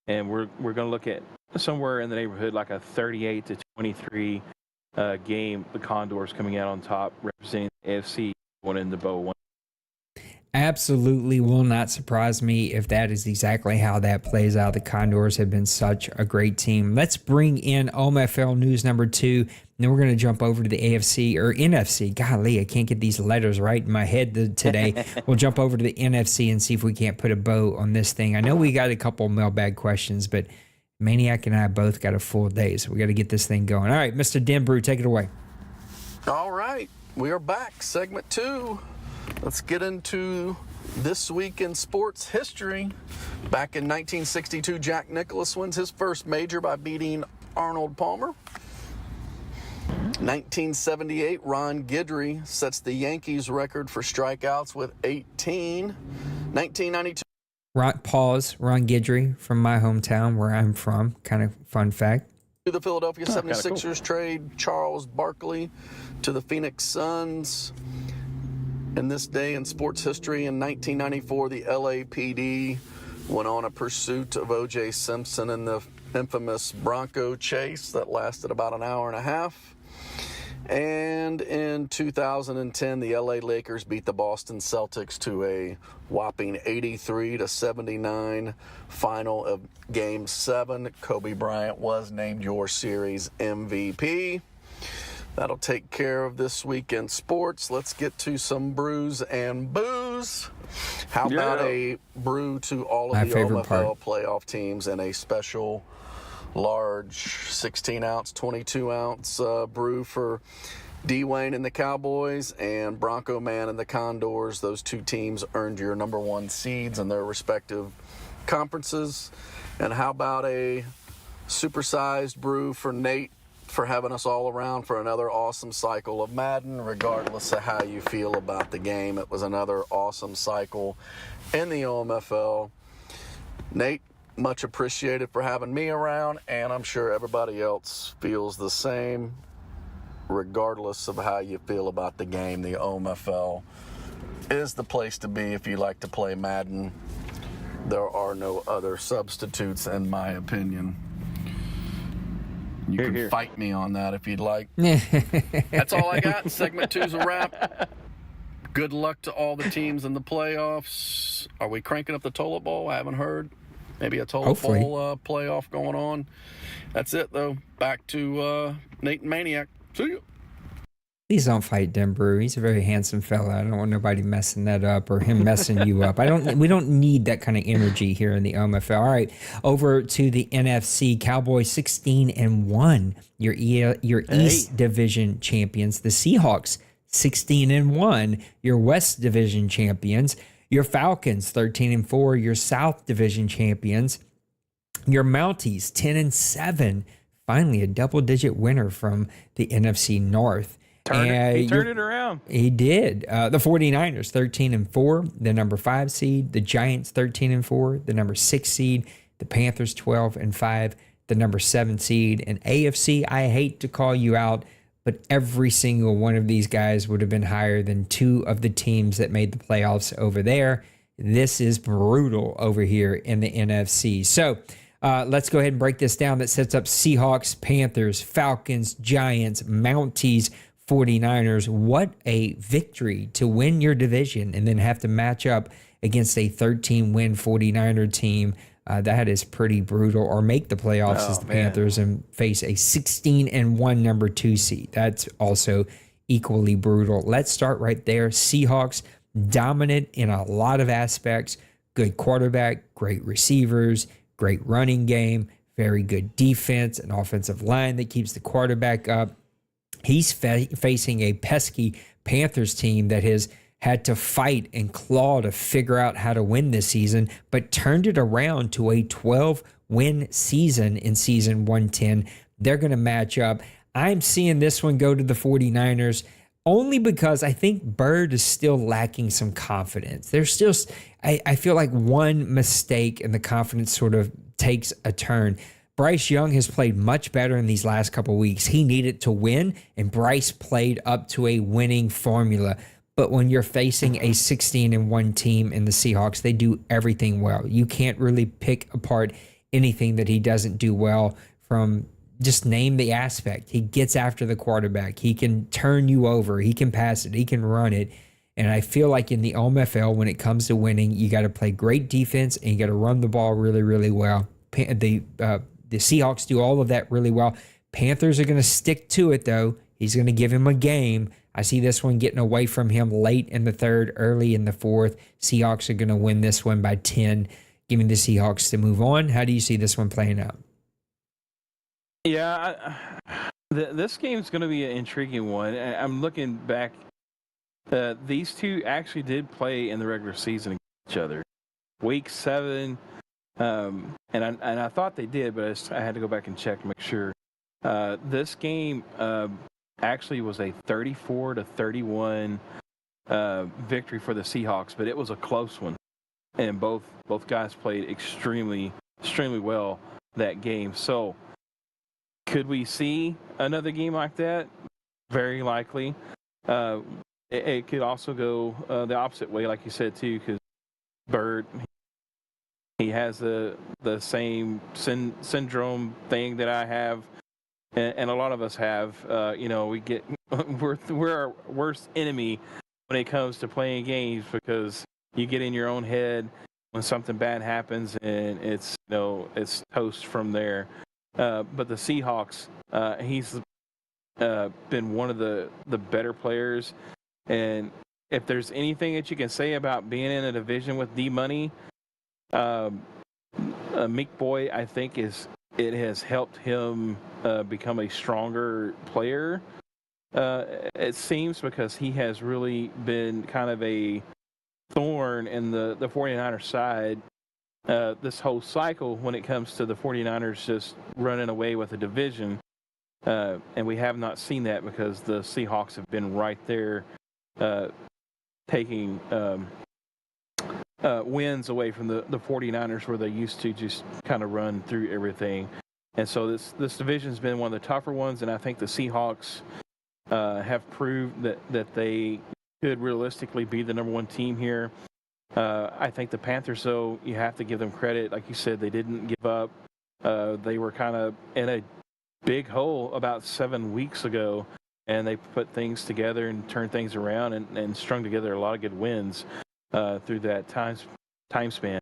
and we're going to look at somewhere in the neighborhood like a 38-23 game. The Condors coming out on top, representing the AFC, going into bowl one. Absolutely will not surprise me if that is exactly how that plays out. The Condors have been such a great team. Let's bring in OMFL news number 2. And then we're going to jump over to the AFC or NFC. Golly, I can't get these letters right in my head today. We'll jump over to the NFC and see if we can't put a bow on this thing. I know we got a couple mailbag questions, but Maniac and I both got a full day, so we got to get this thing going. All right, Mr. Denbrew, take it away. All right, we are back. Segment 2. Let's get into this week in sports history. Back in 1962, Jack Nicklaus wins his first major by beating Arnold Palmer. 1978, Ron Guidry sets the Yankees record for strikeouts with 18. 1992. Ron Guidry from my hometown, where I'm from. Kind of fun fact. The Philadelphia 76ers cool. trade Charles Barkley to the Phoenix Suns. In this day in sports history, in 1994, the LAPD went on a pursuit of O.J. Simpson in the infamous Bronco chase that lasted about an hour and a half. And in 2010, the LA Lakers beat the Boston Celtics to a whopping 83-79 final of Game 7. Kobe Bryant was named your series MVP. That'll take care of this week in sports. Let's get to some brews and booze. How about a brew to all of the OMFL playoff teams and a special large 16-ounce, 22-ounce brew for D-Wayne and the Cowboys and Bronco Man and the Condors. Those two teams earned your number 1 seeds in their respective conferences. And how about a supersized brew for Nate for having us all around for another awesome cycle of Madden, regardless of how you feel about the game. It was another awesome cycle in the OMFL. Nate, much appreciated for having me around, and I'm sure everybody else feels the same. Regardless of how you feel about the game, the OMFL is the place to be if you like to play Madden. There are no other substitutes, in my opinion. You can fight me on that if you'd like. That's all I got. Segment 2's a wrap. Good luck to all the teams in the playoffs. Are we cranking up the toilet bowl? I haven't heard. Maybe a toilet bowl playoff going on. That's it, though. Back to Nate and Maniac. See you. Please don't fight Denbrew. He's a very handsome fella. I don't want nobody messing that up or him messing you up. We don't need that kind of energy here in the OMFL. All right, over to the NFC. Cowboys 16-1. Your East Division champions. The Seahawks 16-1. Your West Division champions. Your Falcons 13-4. Your South Division champions. Your Mounties 10-7. Finally, a double-digit winner from the NFC North. He turned it around. He did. The 49ers, 13-4, the number 5 seed. The Giants, 13-4, the number 6 seed. The Panthers, 12-5, the number 7 seed. And AFC, I hate to call you out, but every single one of these guys would have been higher than 2 of the teams that made the playoffs over there. This is brutal over here in the NFC. So, let's go ahead and break this down. That sets up Seahawks, Panthers, Falcons, Giants, Mounties, 49ers. What a victory to win your division and then have to match up against a 13-win 49er team. That is pretty brutal. Or make the playoffs as the Panthers and face a 16-1 number 2 seed. That's also equally brutal. Let's start right there. Seahawks, dominant in a lot of aspects. Good quarterback, great receivers, great running game, very good defense, an offensive line that keeps the quarterback up. He's facing a pesky Panthers team that has had to fight and claw to figure out how to win this season, but turned it around to a 12-win season in season 110. They're going to match up. I'm seeing this one go to the 49ers only because I think Bird is still lacking some confidence. There's still, I feel like one mistake and the confidence sort of takes a turn. Bryce Young has played much better in these last couple of weeks. He needed to win, and Bryce played up to a winning formula. But when you're facing a 16-1 team in the Seahawks, they do everything well. You can't really pick apart anything that he doesn't do well from just name the aspect. He gets after the quarterback. He can turn you over. He can pass it. He can run it. And I feel like in the OMFL, when it comes to winning, you got to play great defense and you got to run the ball really, really well. The Seahawks do all of that really well. Panthers are going to stick to it, though. He's going to give him a game. I see this one getting away from him late in the third, early in the fourth. Seahawks are going to win this one by 10, giving the Seahawks to move on. How do you see this one playing out? Yeah, this game's going to be an intriguing one. I'm looking back. These two actually did play in the regular season against each other. Week 7, and I thought they did, but I had to go back and check to make sure. This game actually was a 34-31 victory for the Seahawks, but it was a close one, and both guys played extremely well that game. So, could we see another game like that? Very likely. It could also go the opposite way, like you said too, because Bird, he has the same syndrome thing that I have, and a lot of us have. We're our worst enemy when it comes to playing games, because you get in your own head when something bad happens, and it's toast from there. But the Seahawks, he's been one of the better players, and if there's anything that you can say about being in a division with D-Money, Meek Boy, I think it has helped him become a stronger player. It seems, because he has really been kind of a thorn in the 49ers side this whole cycle when it comes to the 49ers just running away with a division. And we have not seen that, because the Seahawks have been right there taking wins away from the 49ers, where they used to just kind of run through everything. And so this division's been one of the tougher ones, and I think the Seahawks have proved that they could realistically be the number one team here. I think the Panthers, though, you have to give them credit. Like you said, they didn't give up. They were kind of in a big hole about 7 weeks ago, and they put things together and turned things around and strung together a lot of good wins through that time span.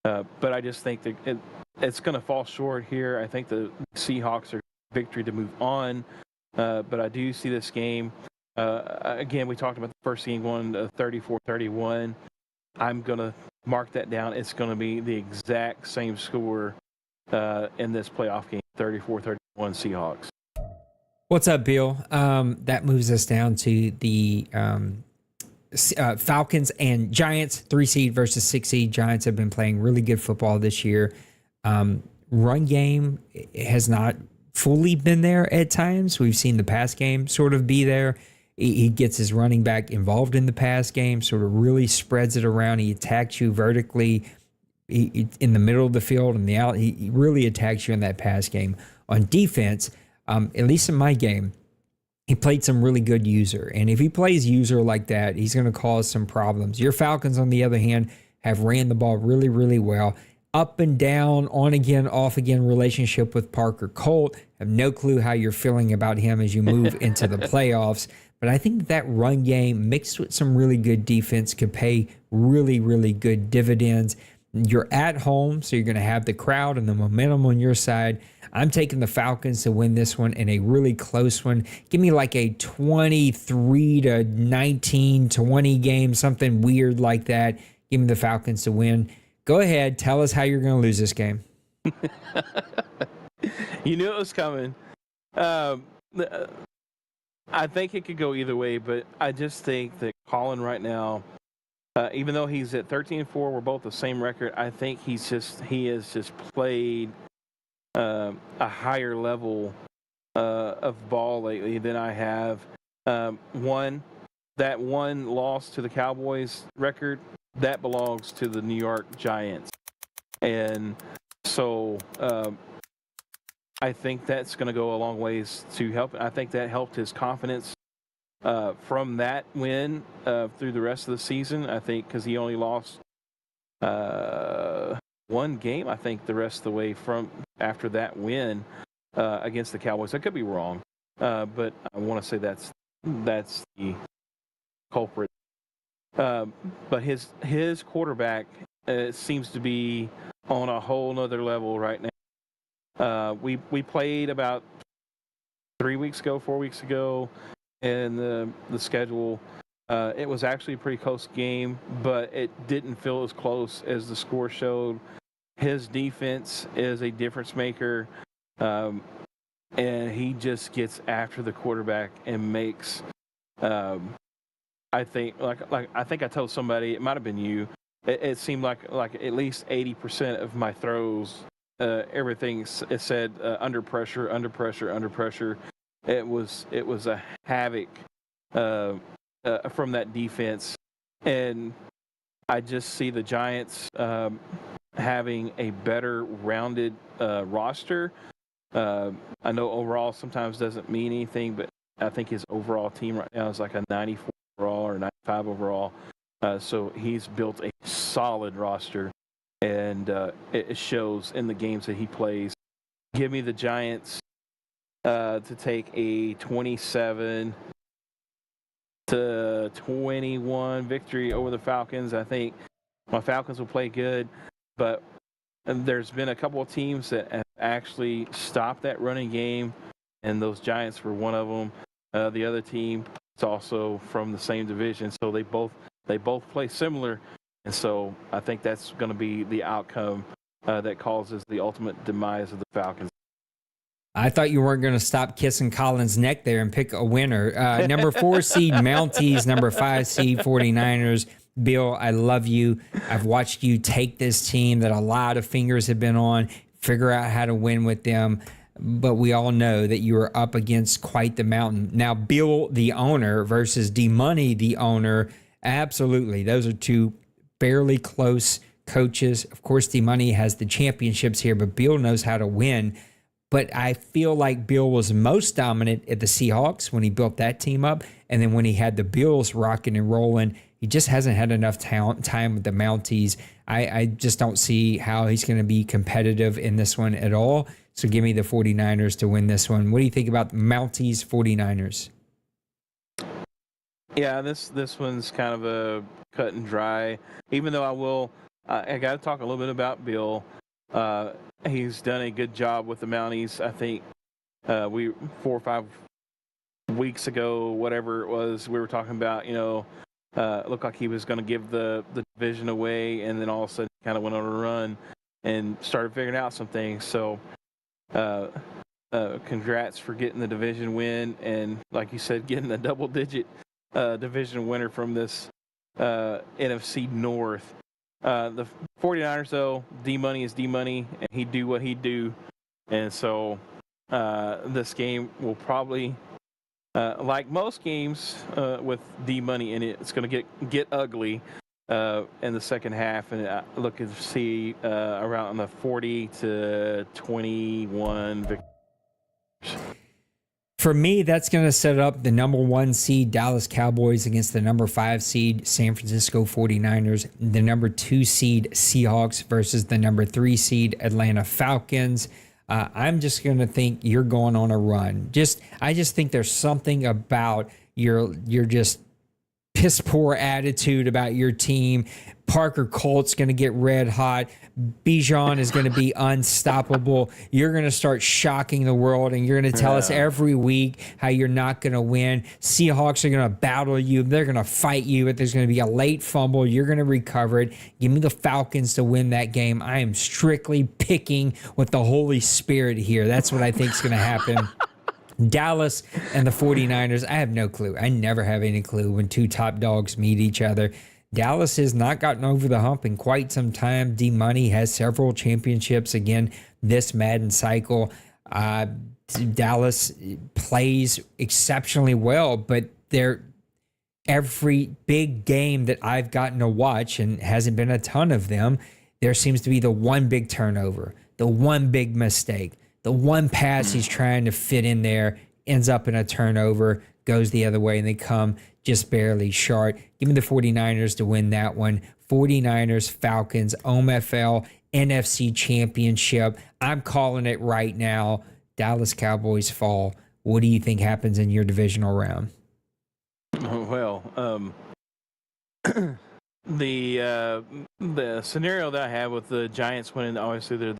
But I just think that it's going to fall short here. I think the Seahawks are victory to move on, but I do see this game. Again, we talked about the first game going 34-31. I'm going to mark that down. It's going to be the exact same score in this playoff game, 34-31 Seahawks. What's up, Bill? That moves us down to the Falcons and Giants, 3 seed versus 6 seed. Giants have been playing really good football this year. Run game has not fully been there at times. We've seen the pass game sort of be there. He gets his running back involved in the pass game, sort of really spreads it around. He attacks you vertically in the middle of the field and the out. He really attacks you in that pass game. On defense, at least in my game, he played some really good user. And if he plays user like that, he's going to cause some problems. Your Falcons, on the other hand, have ran the ball really, really well. Up and down, on again, off again relationship with Parker Colt. Have no clue how you're feeling about him as you move into the playoffs. But I think that run game mixed with some really good defense could pay really, really good dividends. You're at home, so you're going to have the crowd and the momentum on your side. I'm taking the Falcons to win this one in a really close one. Give me like a 23-19, 20 game, something weird like that. Give me the Falcons to win. Go ahead, tell us how you're going to lose this game. You knew it was coming. I think it could go either way, but I just think that Colin right now, even though he's at 13-4, we're both the same record. I think he has just played a higher level of ball lately than I have. One loss to the Cowboys record, that belongs to the New York Giants, and so I think that's going to go a long ways to help. I think that helped his confidence from that win through the rest of the season. I think because he only lost one game, I think, the rest of the way from after that win against the Cowboys. I could be wrong, but I want to say that's the culprit. But his quarterback seems to be on a whole nother level right now. We played about 4 weeks ago, in the schedule. It was actually a pretty close game, but it didn't feel as close as the score showed. His defense is a difference maker, and he just gets after the quarterback and makes. I think I think I told somebody, it might have been you. It seemed like at least 80% of my throws, everything it said under pressure, under pressure, under pressure. It was a havoc from that defense, and I just see the Giants having a better rounded roster. I know overall sometimes doesn't mean anything, but I think his overall team right now is like a 94 overall or 95 overall. So he's built a solid roster, and it shows in the games that he plays. Give me the Giants to take a 27-21 victory over the Falcons. I think my Falcons will play good, but there's been a couple of teams that have actually stopped that running game, and those Giants were one of them. The other team is also from the same division, so they both play similar, and so I think that's going to be the outcome that causes the ultimate demise of the Falcons. I thought you weren't going to stop kissing Colin's neck there and pick a winner. Number 4 seed Mounties, number 5 seed 49ers. Bill, I love you. I've watched you take this team that a lot of fingers have been on, figure out how to win with them. But we all know that you are up against quite the mountain. Now, Bill, the owner, versus D-Money, the owner, absolutely. Those are two fairly close coaches. Of course, D-Money has the championships here, but Bill knows how to win. But I feel like Bill was most dominant at the Seahawks when he built that team up. And then when he had the Bills rocking and rolling, he just hasn't had enough time with the Mounties. I just don't see how he's going to be competitive in this one at all. So give me the 49ers to win this one. What do you think about the Mounties 49ers? Yeah, this one's kind of a cut and dry. Even though I got to talk a little bit about Bill. He's done a good job with the Mounties. I think 4 or 5 weeks ago, whatever it was, we were talking about, it looked like he was going to give the division away, and then all of a sudden kind of went on a run and started figuring out some things. So congrats for getting the division win, and like you said, getting a double-digit division winner from this NFC North. The 49ers, though, D-Money is D-Money, and he'd do what he'd do. And so this game will probably, like most games with D-Money in it, it's going to get ugly in the second half. And look to see around the 40-21 victory. For me, that's going to set up the number 1 seed Dallas Cowboys against the number 5 seed San Francisco 49ers, the number 2 seed Seahawks versus the number 3 seed Atlanta Falcons. I'm just going to think you're going on a run. I just think there's something about your just piss poor attitude about your team. Parker Colt's going to get red hot. Bijan is going to be unstoppable. You're going to start shocking the world, and you're going to tell us every week how you're not going to win. Seahawks are going to battle you. They're going to fight you, but there's going to be a late fumble. You're going to recover it. Give me the Falcons to win that game. I am strictly picking with the Holy Spirit here. That's what I think is going to happen. Dallas and the 49ers, I have no clue. I never have any clue when two top dogs meet each other. Dallas has not gotten over the hump in quite some time. D-Money has several championships again this Madden cycle. Dallas plays exceptionally well, but every big game that I've gotten to watch, and hasn't been a ton of them, there seems to be the one big turnover, the one big mistake, the one pass he's trying to fit in there ends up in a turnover, goes the other way, and they come just barely short. Give me the 49ers to win that one. 49ers, Falcons, OMFL, NFC Championship. I'm calling it right now. Dallas Cowboys fall. What do you think happens in your divisional round? Well, the scenario that I have with the Giants winning, obviously they're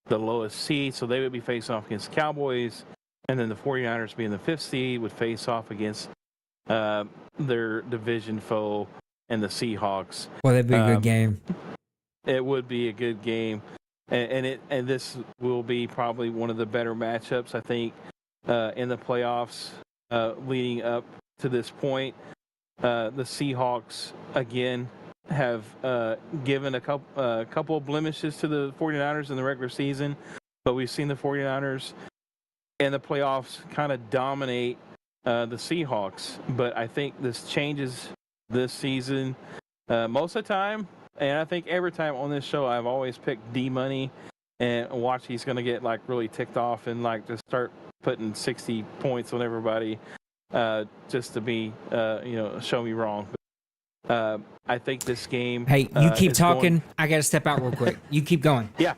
the lowest seed, so they would be facing off against Cowboys, and then the 49ers being the 5th seed would face off against their division foe and the Seahawks. Well, that'd be a good game. It would be a good game, and this will be probably one of the better matchups, I think, in the playoffs leading up to this point. The Seahawks again have given a couple of blemishes to the 49ers in the regular season, but we've seen the 49ers in the playoffs kind of dominate the Seahawks. But I think this changes this season most of the time. And I think every time on this show, I've always picked D-Money and watch he's going to get like really ticked off and like just start putting 60 points on everybody just to be, show me wrong. I think this game. Hey, you keep talking. I got to step out real quick. You keep going. Yeah.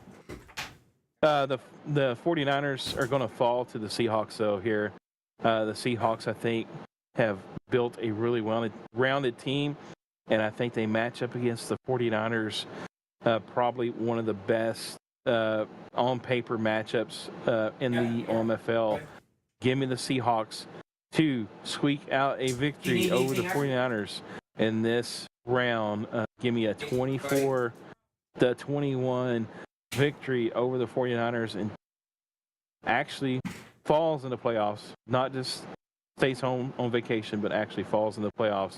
The 49ers are going to fall to the Seahawks, though, here. The Seahawks, I think, have built a really rounded team. And I think they match up against the 49ers, probably one of the best on paper matchups in the OMFL. Give me the Seahawks to squeak out a victory over the 49ers in this round. Give me a 24-21 victory over the 49ers and actually falls in the playoffs, not just stays home on vacation, but actually falls in the playoffs.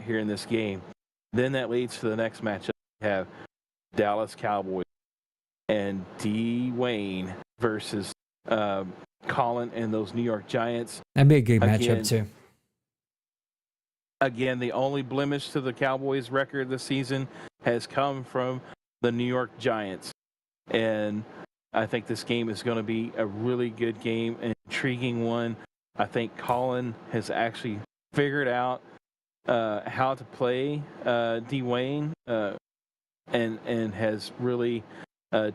Here in this game. Then that leads to the next matchup. We have Dallas Cowboys and Dwayne versus Colin and those New York Giants. That'd be a good matchup too. Again, the only blemish to the Cowboys' record this season has come from the New York Giants. And I think this game is going to be a really good game, an intriguing one. I think Colin has actually figured out how to play Dwayne and has really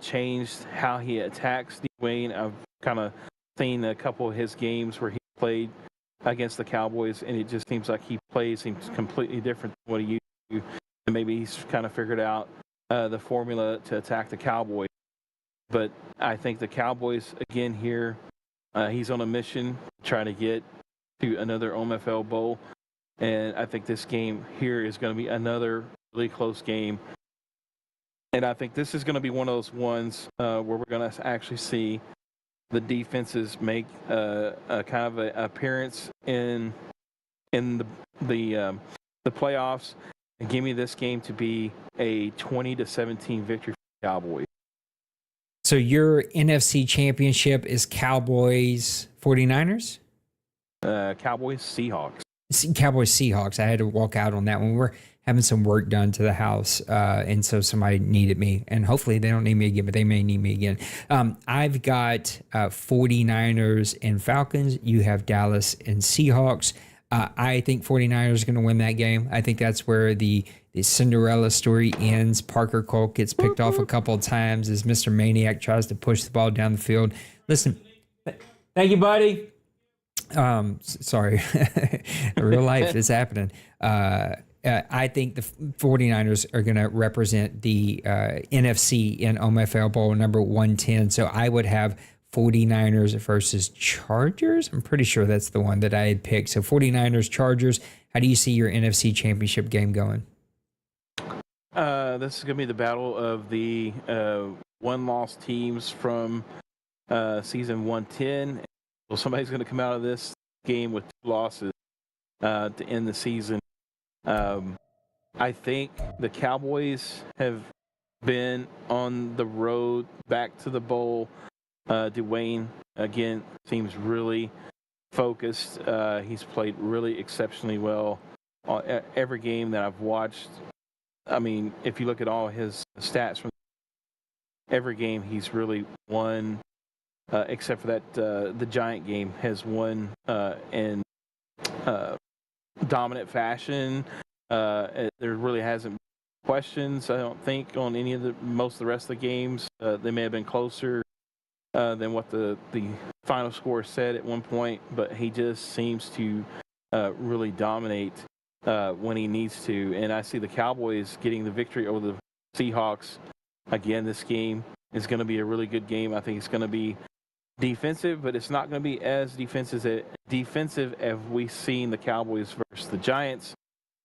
changed how he attacks Dwayne. I've kind of seen a couple of his games where he played against the Cowboys, and it just seems like he seems completely different than what he used to. And maybe he's kind of figured out the formula to attack the Cowboys. But I think the Cowboys, again here, he's on a mission to try to get to another OMFL Bowl. And I think this game here is going to be another really close game. And I think this is going to be one of those ones where we're going to actually see the defenses make a kind of an appearance in the playoffs. And give me this game to be a 20-17 victory for the Cowboys. So your NFC championship is Cowboys 49ers? Cowboys Seahawks. Cowboys Seahawks. I had to walk out on that one. We're having some work done to the house, and so somebody needed me. And hopefully they don't need me again, but they may need me again. I've got 49ers and Falcons. You have Dallas and Seahawks. I think 49ers are going to win that game. I think that's where the Cinderella story ends. Parker Cole gets picked off a couple of times as Mr. Maniac tries to push the ball down the field. Listen, thank you, buddy. Sorry, real life is happening. I think the 49ers are going to represent the NFC in OMFL Bowl number 110. So I would have 49ers versus Chargers. I'm pretty sure that's the one that I had picked. So 49ers, Chargers. How do you see your NFC championship game going? This is going to be the battle of the one-loss teams from season 110. So somebody's going to come out of this game with 2 losses to end the season. I think the Cowboys have been on the road back to the bowl. Dwayne, again, seems really focused. He's played really exceptionally well every game that I've watched. I mean, if you look at all his stats from every game, he's really won. Except for that, the Giant game has won in dominant fashion. There really hasn't been questions, I don't think, on any of most of the rest of the games. They may have been closer than what the final score said at one point, but he just seems to really dominate when he needs to. And I see the Cowboys getting the victory over the Seahawks. Again, this game is going to be a really good game. I think it's going to be defensive, but it's not going to be as defensive as we've seen the Cowboys versus the Giants.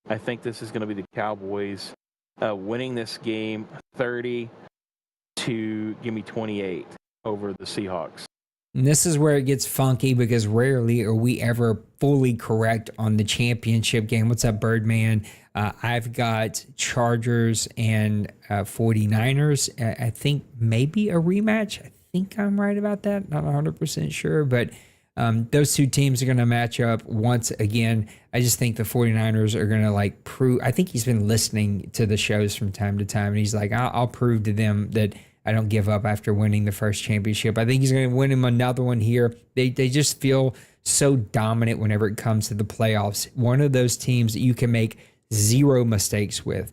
I think this is going to be the Cowboys winning this game 30 to give me 28 over the Seahawks. And this is where it gets funky because rarely are we ever fully correct on the championship game. What's up, Birdman? I've got Chargers and 49ers. I think maybe a rematch. I think I'm right about that. Not 100% sure, but those two teams are going to match up once again. I just think the 49ers are going to prove. I think he's been listening to the shows from time to time, and he's like, I'll prove to them that I don't give up after winning the first championship. I think he's going to win him another one here. They just feel so dominant whenever it comes to the playoffs. One of those teams that you can make zero mistakes with.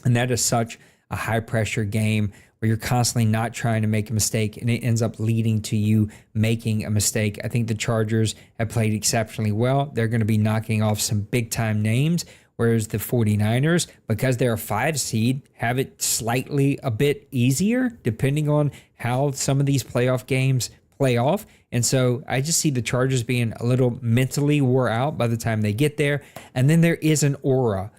And that is such a high-pressure game where you're constantly not trying to make a mistake, and it ends up leading to you making a mistake. I think the Chargers have played exceptionally well. They're going to be knocking off some big-time names, whereas the 49ers, because they're a 5 seed, have it slightly a bit easier depending on how some of these playoff games play off. And so I just see the Chargers being a little mentally wore out by the time they get there. And then there is an aura.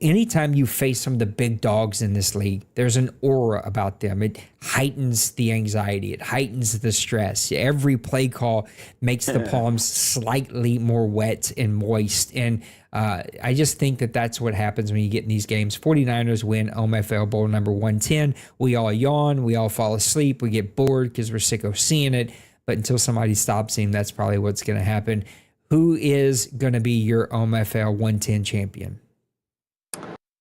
Anytime you face some of the big dogs in this league, there's an aura about them. It heightens the anxiety. It heightens the stress. Every play call makes the palms slightly more wet and moist. And I just think that that's what happens when you get in these games. 49ers win OMFL Bowl number 110. We all yawn. We all fall asleep. We get bored because we're sick of seeing it. But until somebody stops him, that's probably what's going to happen. Who is going to be your OMFL 110 champion?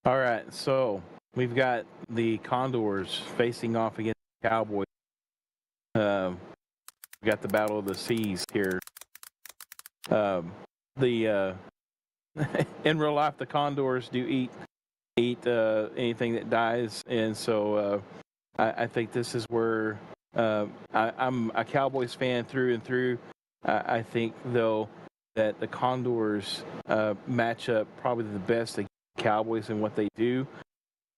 All right, so we've got the Condors facing off against the Cowboys. We got the Battle of the Seas here. In real life, the Condors do eat anything that dies, and so I think this is where I'm a Cowboys fan through and through. I think though that the Condors match up probably the best against Cowboys and what they do,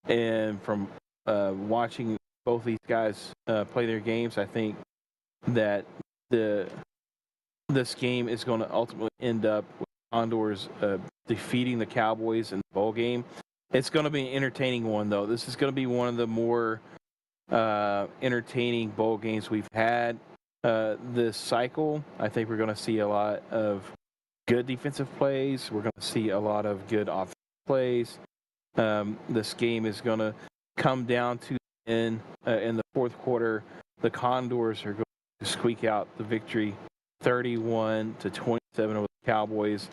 and from watching both these guys play their games, I think that this game is going to ultimately end up with Condors defeating the Cowboys in the bowl game. It's going to be an entertaining one, though. This is going to be one of the more entertaining bowl games we've had this cycle. I think we're going to see a lot of good defensive plays. We're going to see a lot of good offensive plays. This game is going to come down to the end in the fourth quarter. The Condors are going to squeak out the victory 31-27 over the Cowboys,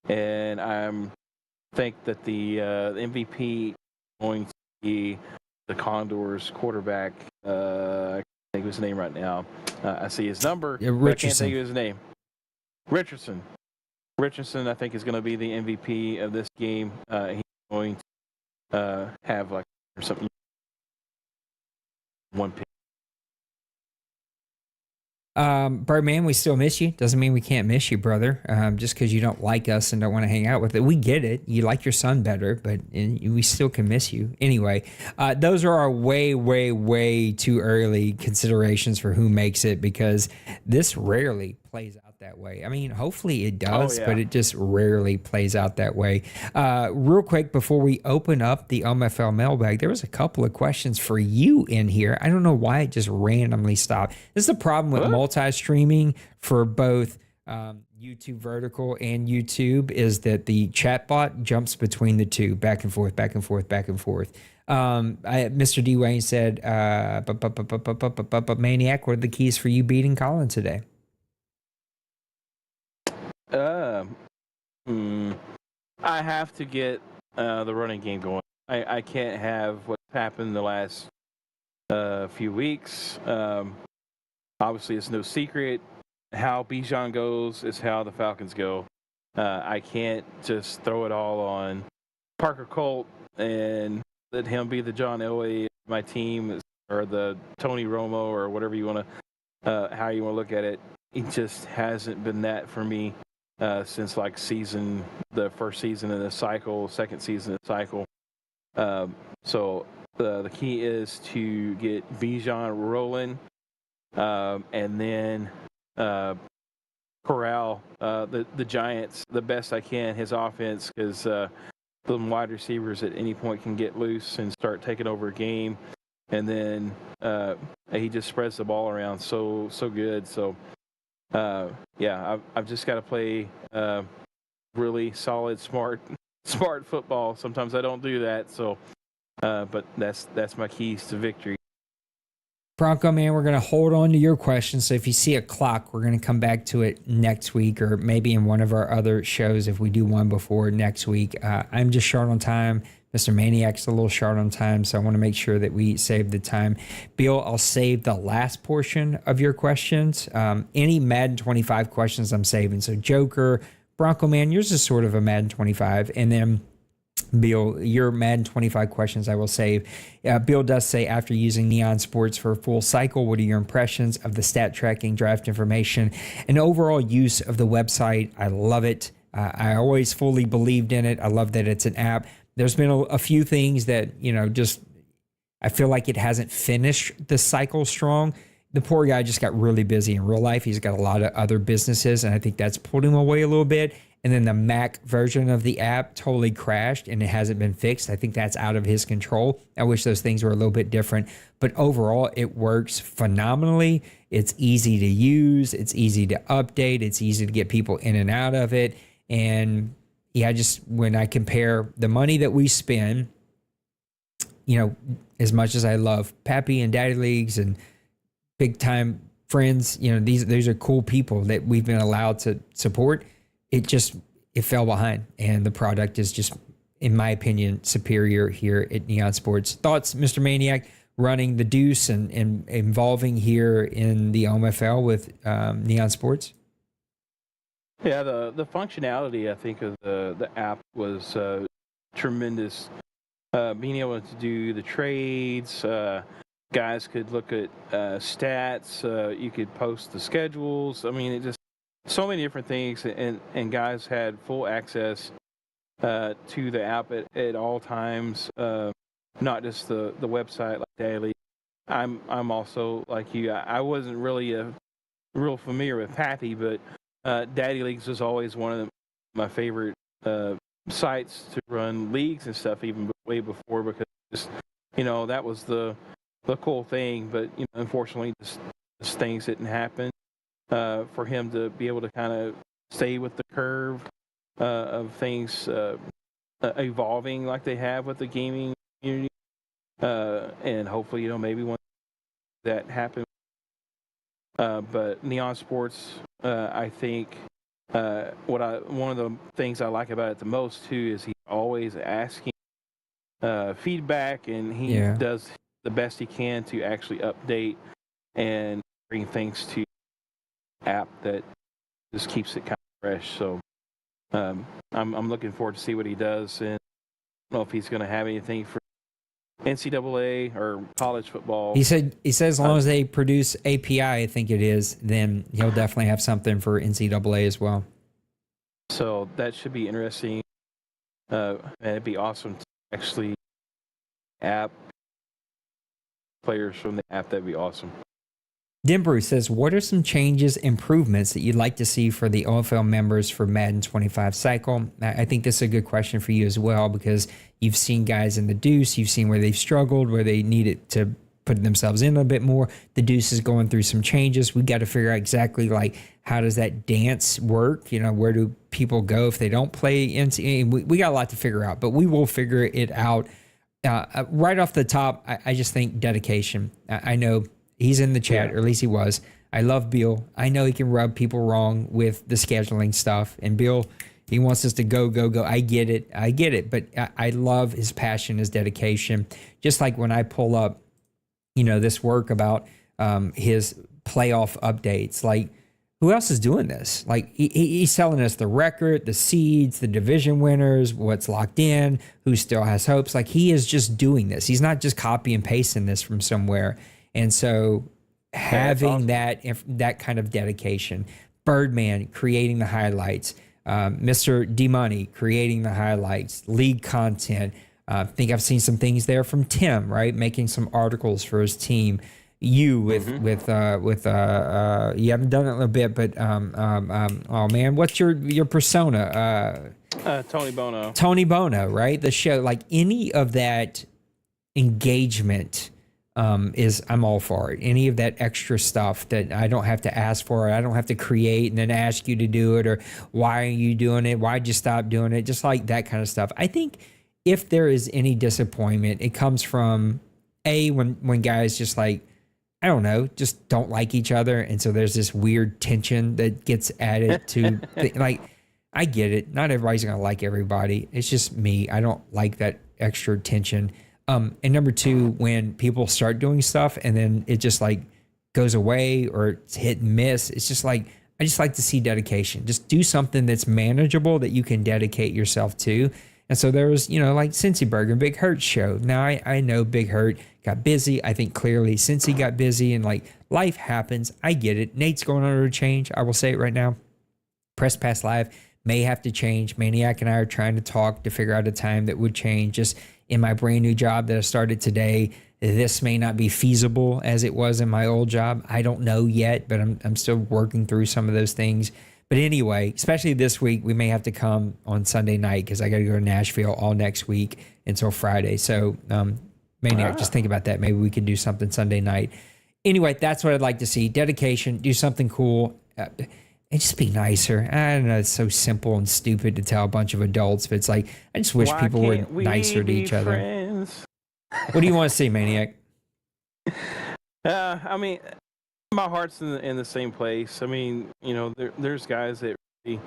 and I think that the MVP is going to be the Condors quarterback. I can't think of his name right now. I see his number. Yeah, but I can't think of his name. Richardson, I think, is going to be the MVP of this game. He's going to have or something. One pick. Birdman, we still miss you. Doesn't mean we can't miss you, brother. Just because you don't like us and don't want to hang out with it. We get it. You like your son better, but we still can miss you. Anyway, those are our way, way, way too early considerations for who makes it, because this rarely plays out that way. I mean, hopefully it does, but it just rarely plays out that way. Real quick, before we open up the OMFL mailbag, there was a couple of questions for you in here. I don't know why it just randomly stopped. This is the problem with multi-streaming for both YouTube Vertical and YouTube, is that the chatbot jumps between the two, back and forth, back and forth, back and forth. Mr. D. Wayne said, Maniac, what are the keys for you beating Colin today? I have to get the running game going. I can't have what's happened the last few weeks. Obviously, it's no secret. How Bijan goes is how the Falcons go. I can't just throw it all on Parker Colt and let him be the John Elway of my team, or the Tony Romo, or whatever you want to, how you want to look at it. It just hasn't been that for me. since like the first season of the cycle, second season of the cycle. So the key is to get Bijan rolling, and then corral the Giants the best I can, his offense, because the wide receivers at any point can get loose and start taking over a game, and then he just spreads the ball around so good. So I've just got to play really solid, smart football. Sometimes I don't do that, so but that's my keys to victory. Bronco Man, we're going to hold on to your question. So if you see a clock, we're going to come back to it next week, or maybe in one of our other shows if we do one before next week. I'm just short on time. Mr. Maniac's a little short on time, so I want to make sure that we save the time. Bill, I'll save the last portion of your questions. Any Madden 25 questions I'm saving. So Joker, Bronco Man, yours is sort of a Madden 25. And then Bill, your Madden 25 questions I will save. Bill does say, after using Neon Sports for a full cycle, what are your impressions of the stat tracking, draft information, and overall use of the website? I love it. I always fully believed in it. I love that it's an app. There's been a few things that, just I feel like it hasn't finished the cycle strong. The poor guy just got really busy in real life. He's got a lot of other businesses, and I think that's pulled him away a little bit. And then the Mac version of the app totally crashed, and it hasn't been fixed. I think that's out of his control. I wish those things were a little bit different. But overall, it works phenomenally. It's easy to use. It's easy to update. It's easy to get people in and out of it. And yeah, just when I compare the money that we spend, as much as I love Pappy and Daddy Leagues and big time friends, these are cool people that we've been allowed to support. It fell behind, and the product is just, in my opinion, superior here at Neon Sports. Thoughts, Mr. Maniac, running the Deuce and involving here in the OMFL with Neon Sports? Yeah, the functionality, I think, of the app was tremendous. Being able to do the trades, guys could look at stats, you could post the schedules. I mean, it just so many different things, and guys had full access to the app at all times, not just the website like daily. I'm also like you. I wasn't really real familiar with Pappy, but Daddy Leagues was always one of my favorite sites to run leagues and stuff, even way before, because that was the cool thing. But unfortunately, just things didn't happen for him to be able to kind of stay with the curve of things evolving like they have with the gaming community, and hopefully maybe when that happens. But Neon Sports, I think one of the things I like about it the most too is he's always asking feedback, and he does the best he can to actually update and bring things to app that just keeps it kind of fresh. So I'm looking forward to see what he does, and I don't know if he's going to have anything for NCAA or college football. He said as long as they produce API, I think it is, then he'll definitely have something for NCAA as well. So that should be interesting. And it'd be awesome to actually app players from the app. That'd be awesome. Denbrew says, what are some changes, improvements that you'd like to see for the OMFL members for Madden 25 cycle? I think this is a good question for you as well, because you've seen guys in the Deuce, you've seen where they've struggled, where they needed to put themselves in a bit more. The Deuce is going through some changes. We got to figure out exactly how does that dance work? Where do people go if they don't play NCAA? We got a lot to figure out, but we will figure it out. Right off the top, I just think dedication. I know he's in the chat, or at least he was. I love Bill. I know he can rub people wrong with the scheduling stuff. And Bill, he wants us to go. I get it. But I love his passion, his dedication. Just like when I pull up, this work about his playoff updates. Like, who else is doing this? Like, he's telling us the record, the seeds, the division winners, what's locked in, who still has hopes. Like, he is just doing this. He's not just copy and pasting this from somewhere. And so having that kind of dedication, Birdman creating the highlights, Mr. D Money creating the highlights, league content. I think I've seen some things there from Tim, right? Making some articles for his team. You with you haven't done it in a bit, but oh man, what's your persona? Tony Bono. Tony Bono, right? The show, like any of that engagement is I'm all for it. Any of that extra stuff that I don't have to ask for, I don't have to create and then ask you to do it, or why are you doing it? Why'd you stop doing it? Just like that kind of stuff. I think if there is any disappointment, it comes from when guys just like, I don't know, just don't like each other. And so there's this weird tension that gets added to like, I get it. Not everybody's going to like everybody. It's just me. I don't like that extra tension. And number two, when people start doing stuff and then it just like goes away or it's hit and miss, it's just like, I just like to see dedication. Just do something that's manageable that you can dedicate yourself to. And so there was, like Cincy Burger, Big Hurt's show. Now I know Big Hurt got busy. I think clearly Cincy got busy and like life happens. I get it. Nate's going under a change. I will say it right now. Press Pass Live may have to change. Maniac and I are trying to talk to figure out a time that would change. Just in my brand new job that I started today, this may not be feasible as it was in my old job. I don't know yet, but I'm still working through some of those things. But anyway, especially this week, we may have to come on Sunday night because I got to go to Nashville all next week until Friday. So, Maniac, just think about that. Maybe we could do something Sunday night. Anyway, that's what I'd like to see. Dedication, do something cool, and just be nicer. I don't know, it's so simple and stupid to tell a bunch of adults, but it's like, I just wish people were nicer to each other. Friends? What do you want to see, Maniac? I mean, my heart's in the same place. I mean, there's guys that really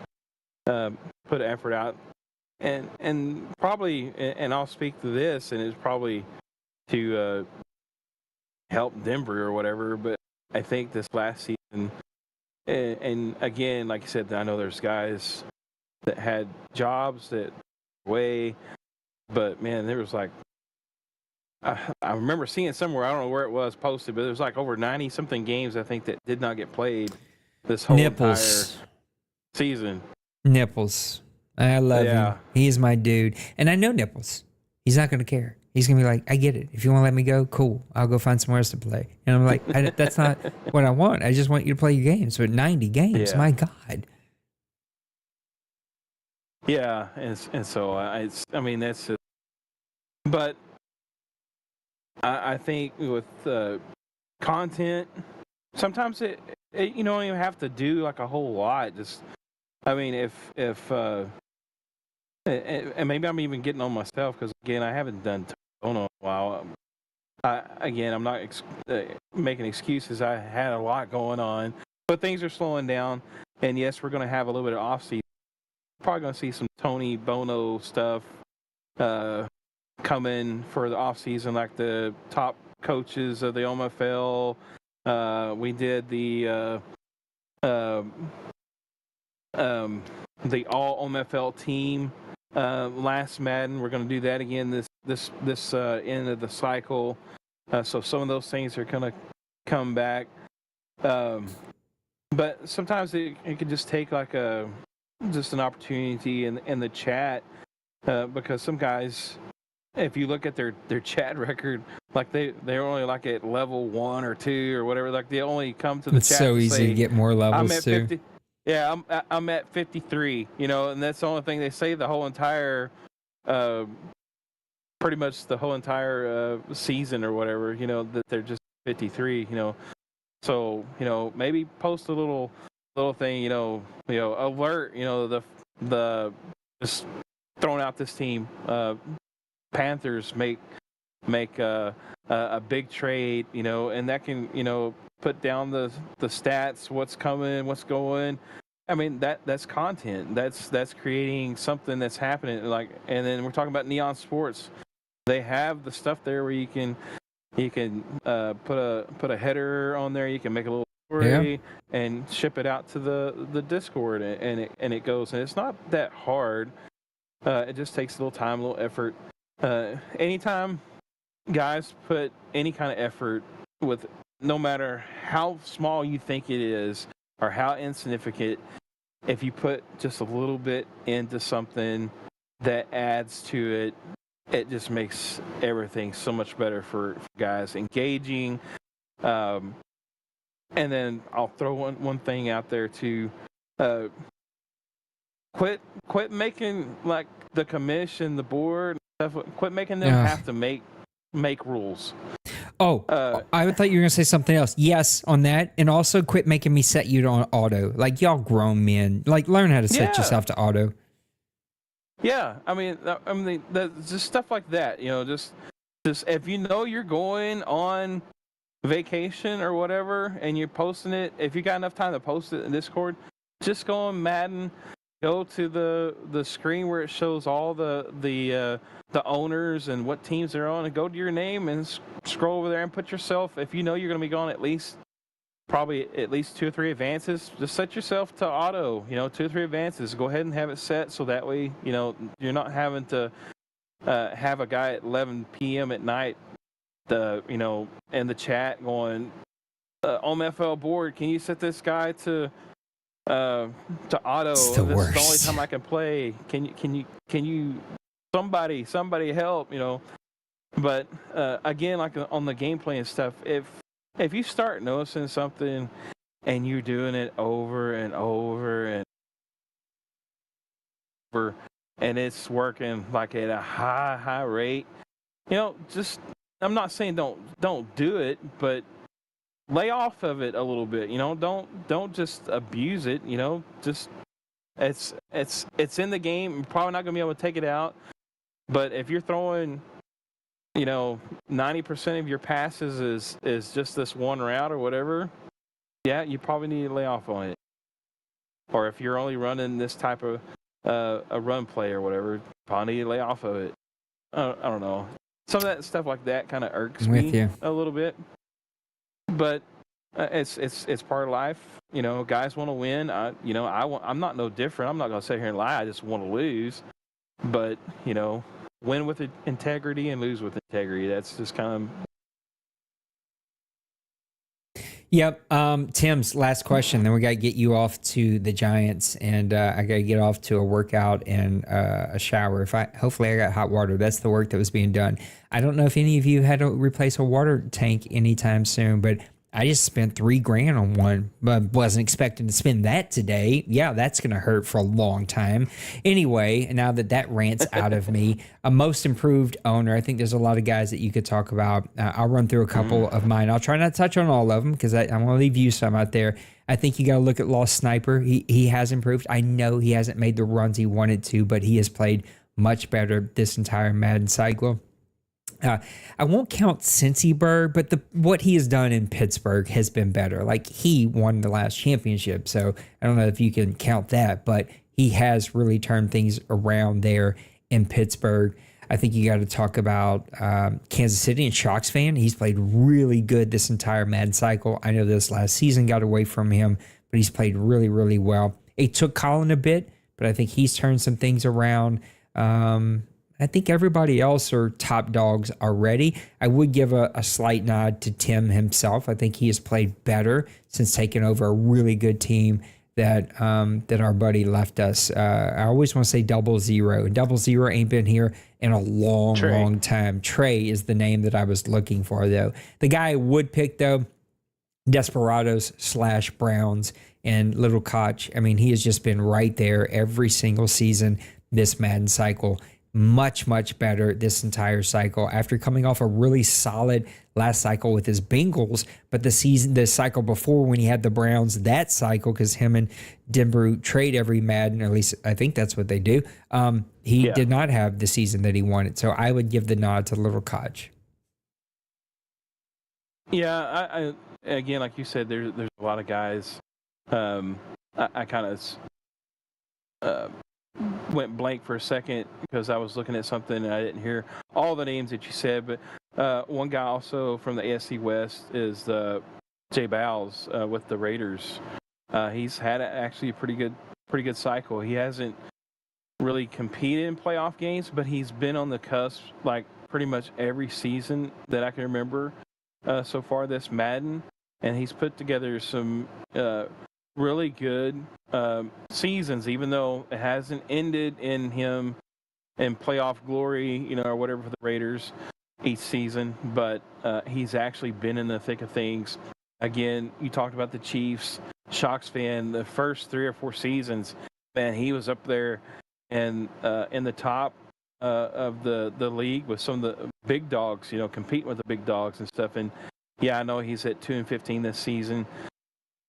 put effort out, and probably, and I'll speak to this, and it's probably to help Denver or whatever. But I think this last season, and again, like you said, I know there's guys that had jobs that way, but man, there was like. I remember seeing somewhere, I don't know where it was posted, but it was like over 90-something games, I think, that did not get played this whole entire season. Nipples. I love him. He's my dude. And I know Nipples. He's not going to care. He's going to be like, I get it. If you want to let me go, cool. I'll go find somewhere else to play. And I'm like, that's not what I want. I just want you to play your games. But 90 games, my God. Yeah, and so, I mean, that's just... But... I think with content, sometimes it you don't even have to do like a whole lot. Just, I mean, if and maybe I'm even getting on myself because again, I haven't done Tono in a while. I'm not making excuses. I had a lot going on, but things are slowing down. And yes, we're going to have a little bit of off season. Probably going to see some Tony Bono stuff. Coming for the off season, like the top coaches of the OMFL. We did the all OMFL team last Madden. We're going to do that again this end of the cycle. So some of those things are going to come back. But sometimes it can just take like just an opportunity in the chat because some guys. If you look at their chat record, like they're only like at level 1 or 2 or whatever, like they only come to the it's chat. So to easy say, to get more levels I'm at too. 50, yeah, I'm at 53, and that's the only thing they say the whole entire, pretty much the whole entire season or whatever, that they're just 53, So maybe post a little thing, alert, the just throwing out this team. Panthers make a big trade, and that can, put down the stats, what's coming, what's going. I mean, that's content. That's creating something that's happening. Like, and then we're talking about Neon Sports. They have the stuff there where you can put a header on there. You can make a little story and ship it out to the Discord, and it goes. And it's not that hard. It just takes a little time, a little effort. Anytime guys put any kind of effort with, no matter how small you think it is or how insignificant, if you put just a little bit into something that adds to it, it just makes everything so much better for guys, engaging. And then I'll throw one thing out there too. Quit making like the commission, the board, stuff. Quit making them have to make rules. Oh, I thought you were gonna say something else. Yes, on that, and also quit making me set you on auto. Like y'all grown men, like learn how to set yourself to auto. Yeah, I mean, just stuff like that. You know, just if you know you're going on vacation or whatever, and you're posting it, if you got enough time to post it in Discord, just go on Madden, go to the screen where it shows all the owners and what teams they're on, and go to your name and scroll over there and put yourself. If you know you're going to be going probably at least 2 or 3 advances, just set yourself to auto. You know, 2 or 3 advances. Go ahead and have it set so that way you're not having to have a guy at 11 p.m. at night, in the chat going, OMFL board, can you set this guy to auto? It's This the is the worst. only time I can play. Can you somebody help? But again, like on the gameplay and stuff, if you start noticing something and you're doing it over and over and over, and it's working like at a high rate, just, I'm not saying don't do it, but lay off of it a little bit. Don't just abuse it. Just it's in the game. You're probably not gonna be able to take it out. But if you're throwing 90% of your passes is just this one route or whatever, yeah, you probably need to lay off on it. Or if you're only running this type of a run play or whatever, probably need to lay off of it. I don't know. Some of that stuff like that kind of irks me a little bit. But it's part of life. Guys want to win. I'm not no different. I'm not gonna sit here and lie. I just want to lose. But win with integrity and lose with integrity. That's just kind of. Yep. Tim's last question. Then we got to get you off to the Giants, and I got to get off to a workout and a shower. Hopefully I got hot water. That's the work that was being done. I don't know if any of you had to replace a water tank anytime soon, but I just spent $3,000 on one, but wasn't expecting to spend that today. Yeah, that's going to hurt for a long time. Anyway, now that rant's out of me, a most improved owner. I think there's a lot of guys that you could talk about. I'll run through a couple of mine. I'll try not to touch on all of them because I'm going to leave you some out there. I think you got to look at Lost Sniper. He has improved. I know he hasn't made the runs he wanted to, but he has played much better this entire Madden cycle. I won't count Cincy Bird, but what he has done in Pittsburgh has been better. Like, he won the last championship, so I don't know if you can count that, but he has really turned things around there in Pittsburgh. I think you got to talk about Kansas City and Sharks fan. He's played really good this entire Madden cycle. I know this last season got away from him, but he's played really, really well. It took Colin a bit, but I think he's turned some things around. I think everybody else are top dogs already. I would give a slight nod to Tim himself. I think he has played better since taking over a really good team that our buddy left us. I always want to say 00. 00 ain't been here in a long time. Trey is the name that I was looking for, though. The guy I would pick, though, Desperados / Browns and Little Koch. I mean, he has just been right there every single season this Madden cycle. Much, much better this entire cycle after coming off a really solid last cycle with his Bengals. But the cycle before when he had the Browns, that cycle, because him and Denver trade every Madden, or at least I think that's what they do. He did not have the season that he wanted. So I would give the nod to Little Koch. Yeah, I again, like you said, there's a lot of guys. I kind of went blank for a second because I was looking at something and I didn't hear all the names that you said. But one guy also from the AFC West is Jay Bowles with the Raiders. He's had actually a pretty good cycle. He hasn't really competed in playoff games, but he's been on the cusp like pretty much every season that I can remember so far this Madden, and he's put together some really good seasons, even though it hasn't ended in him in playoff glory, or whatever for the Raiders each season. But he's actually been in the thick of things. Again, you talked about the Chiefs. Shocks fan, the first 3 or 4 seasons, man, he was up there and in the top of the league with some of the big dogs, competing with the big dogs and stuff. And yeah, I know he's at 2-15 this season.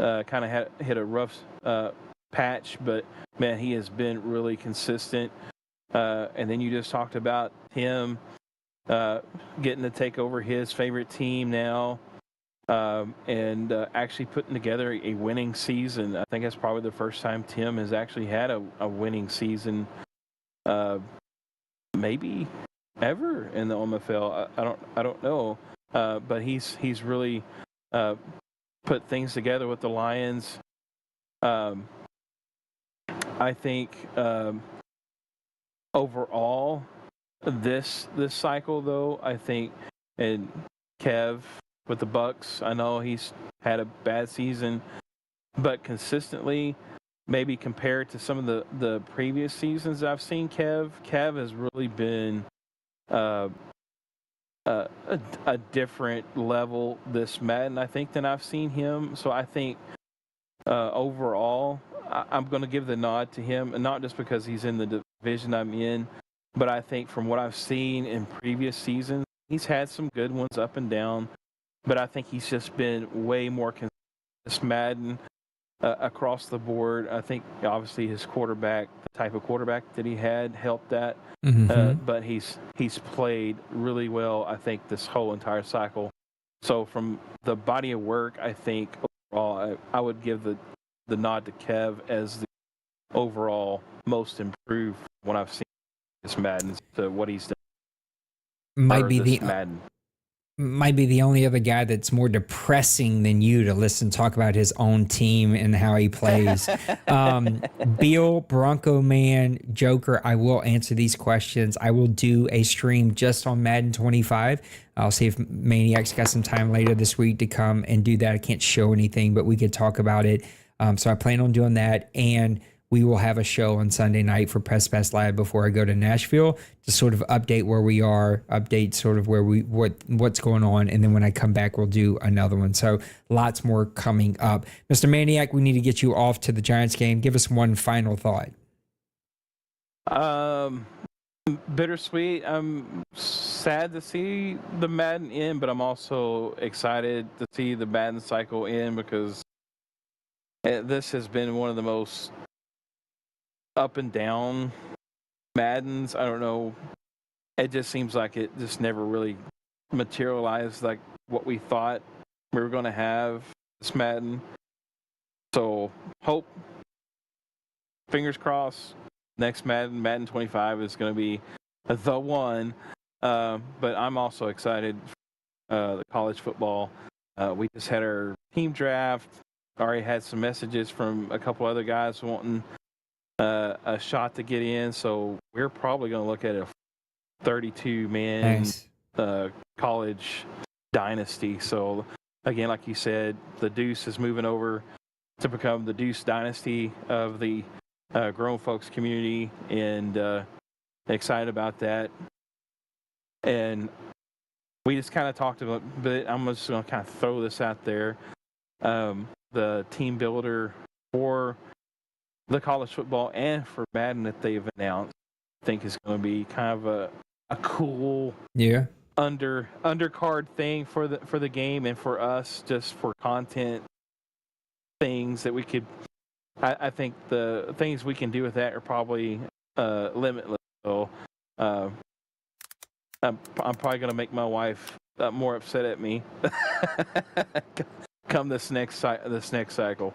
Kind of hit a rough patch, but man, he has been really consistent. And then you just talked about him getting to take over his favorite team now, and actually putting together a winning season. I think that's probably the first time Tim has actually had a winning season, maybe ever in the OMFL. I don't know, but he's really put things together with the Lions. I think overall this cycle, though, I think, and Kev with the Bucks, I know he's had a bad season, but consistently, maybe compared to some of the previous seasons I've seen Kev has really been a different level this Madden, I think, than I've seen him. So I think overall, I'm going to give the nod to him, and not just because he's in the division I'm in, but I think from what I've seen in previous seasons, he's had some good ones up and down, but I think he's just been way more consistent this Madden across the board. I think obviously his quarterback, the type of quarterback that he had, helped that. But he's played really well, I think, this whole entire cycle. So from the body of work, I think overall, I would give the nod to Kev as the overall most improved when I've seen this Madden to what he's done. Might be the only other guy that's more depressing than you to listen talk about his own team and how he plays. Bill, Bronco Man, Joker, I will answer these questions. I will do a stream just on Madden 25. I'll see if Maniac's got some time later this week to come and do that. I can't show anything, but we could talk about it. So I plan on doing that, and we will have a show on Sunday night for Press Pass Live before I go to Nashville to sort of update where we are, update sort of where what's going on, and then when I come back, we'll do another one. So lots more coming up. Mr. Maniac, we need to get you off to the Giants game. Give us one final thought. Bittersweet. I'm sad to see the Madden end, but I'm also excited to see the Madden cycle end, because this has been one of the most up and down Maddens. I don't know. It just seems like it just never really materialized like what we thought we were going to have this Madden. So hope, fingers crossed, next Madden 25 is going to be the one. But I'm also excited for the college football. We just had our team draft. Already had some messages from a couple other guys wanting a shot to get in, so we're probably going to look at a 32-man college dynasty. So again, like you said, the Deuce is moving over to become the Deuce dynasty of the grown folks community, and excited about that. And we just kind of talked about, but I'm just going to kind of throw this out there. The team builder for the college football and for Madden that they've announced, I think is going to be kind of a cool undercard thing for the game, and for us, just for content things that we could. I think the things we can do with that are probably limitless. So I'm probably going to make my wife more upset at me come this next cycle.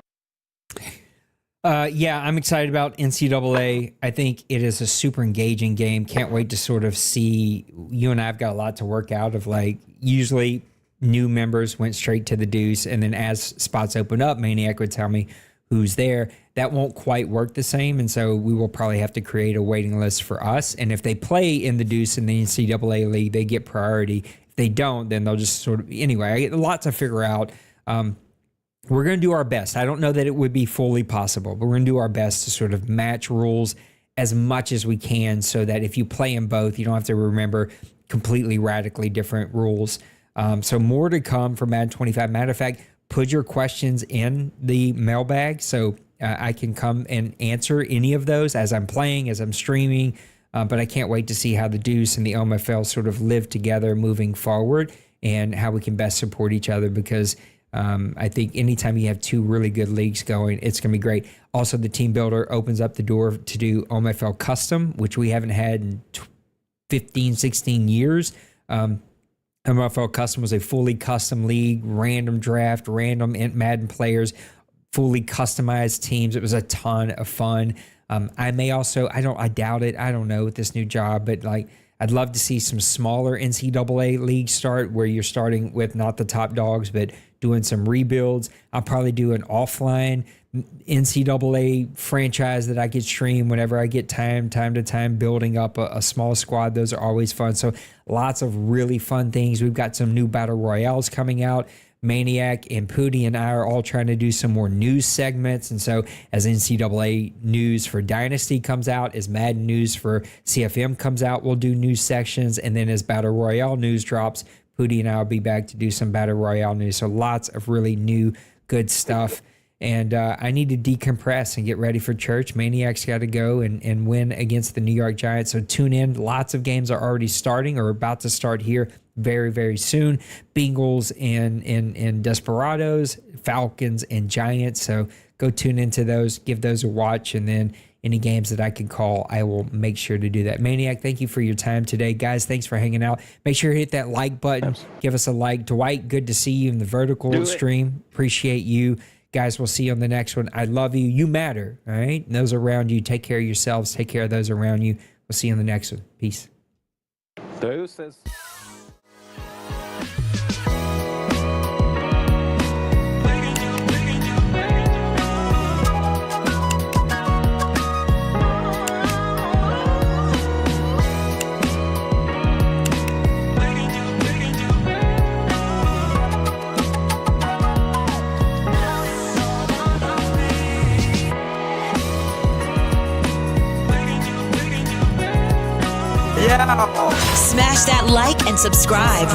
Yeah, I'm excited about NCAA. I think it is a super engaging game. Can't wait to sort of see. You and I have got a lot to work out of, like, usually new members went straight to the Deuce, and then as spots open up, Maniac would tell me who's there. That won't quite work the same, and so we will probably have to create a waiting list for us. And if they play in the Deuce in the NCAA league, they get priority. If they don't, then they'll just sort of, anyway, a lot to figure out. we're going to do our best. I don't know that it would be fully possible, but we're going to do our best to sort of match rules as much as we can so that if you play them both, you don't have to remember completely radically different rules. So more to come for Madden 25. Matter of fact, put your questions in the mailbag so I can come and answer any of those as I'm playing, as I'm streaming. But I can't wait to see how the Deuce and the OMFL sort of live together moving forward and how we can best support each other, because I think anytime you have two really good leagues going, it's going to be great. Also, the Team Builder opens up the door to do OMFL Custom, which we haven't had in 15, 16 years. OMFL Custom was a fully custom league, random draft, random Madden players, fully customized teams. It was a ton of fun. I may also, I doubt it, I don't know with this new job, but like I'd love to see some smaller NCAA leagues start where you're starting with not the top dogs, but doing some rebuilds. I'll probably do an offline NCAA franchise that I could stream whenever I get time to time, building up a small squad. Those are always fun. So lots of really fun things. We've got some new battle royales coming out. Maniac and Pooty and I are all trying to do some more news segments. And so as NCAA news for Dynasty comes out, as Madden news for CFM comes out, we'll do news sections. And then as Battle Royale news drops, Pooty and I will be back to do some Battle Royale news. So lots of really new, good stuff. And I need to decompress and get ready for church. Maniac's got to go and win against the New York Giants. So tune in. Lots of games are already starting or about to start here very, very soon. Bengals and Desperados, Falcons and Giants. So go tune into those, give those a watch, and then any games that I can call, I will make sure to do that. Maniac, thank you for your time today. Guys, thanks for hanging out. Make sure you hit that like button. Give us a like. Dwight, good to see you in the vertical stream. Appreciate you. Guys, we'll see you on the next one. I love you. You matter, all right? And those around you, take care of yourselves. Take care of those around you. We'll see you on the next one. Peace. Deuces. Smash that like and subscribe.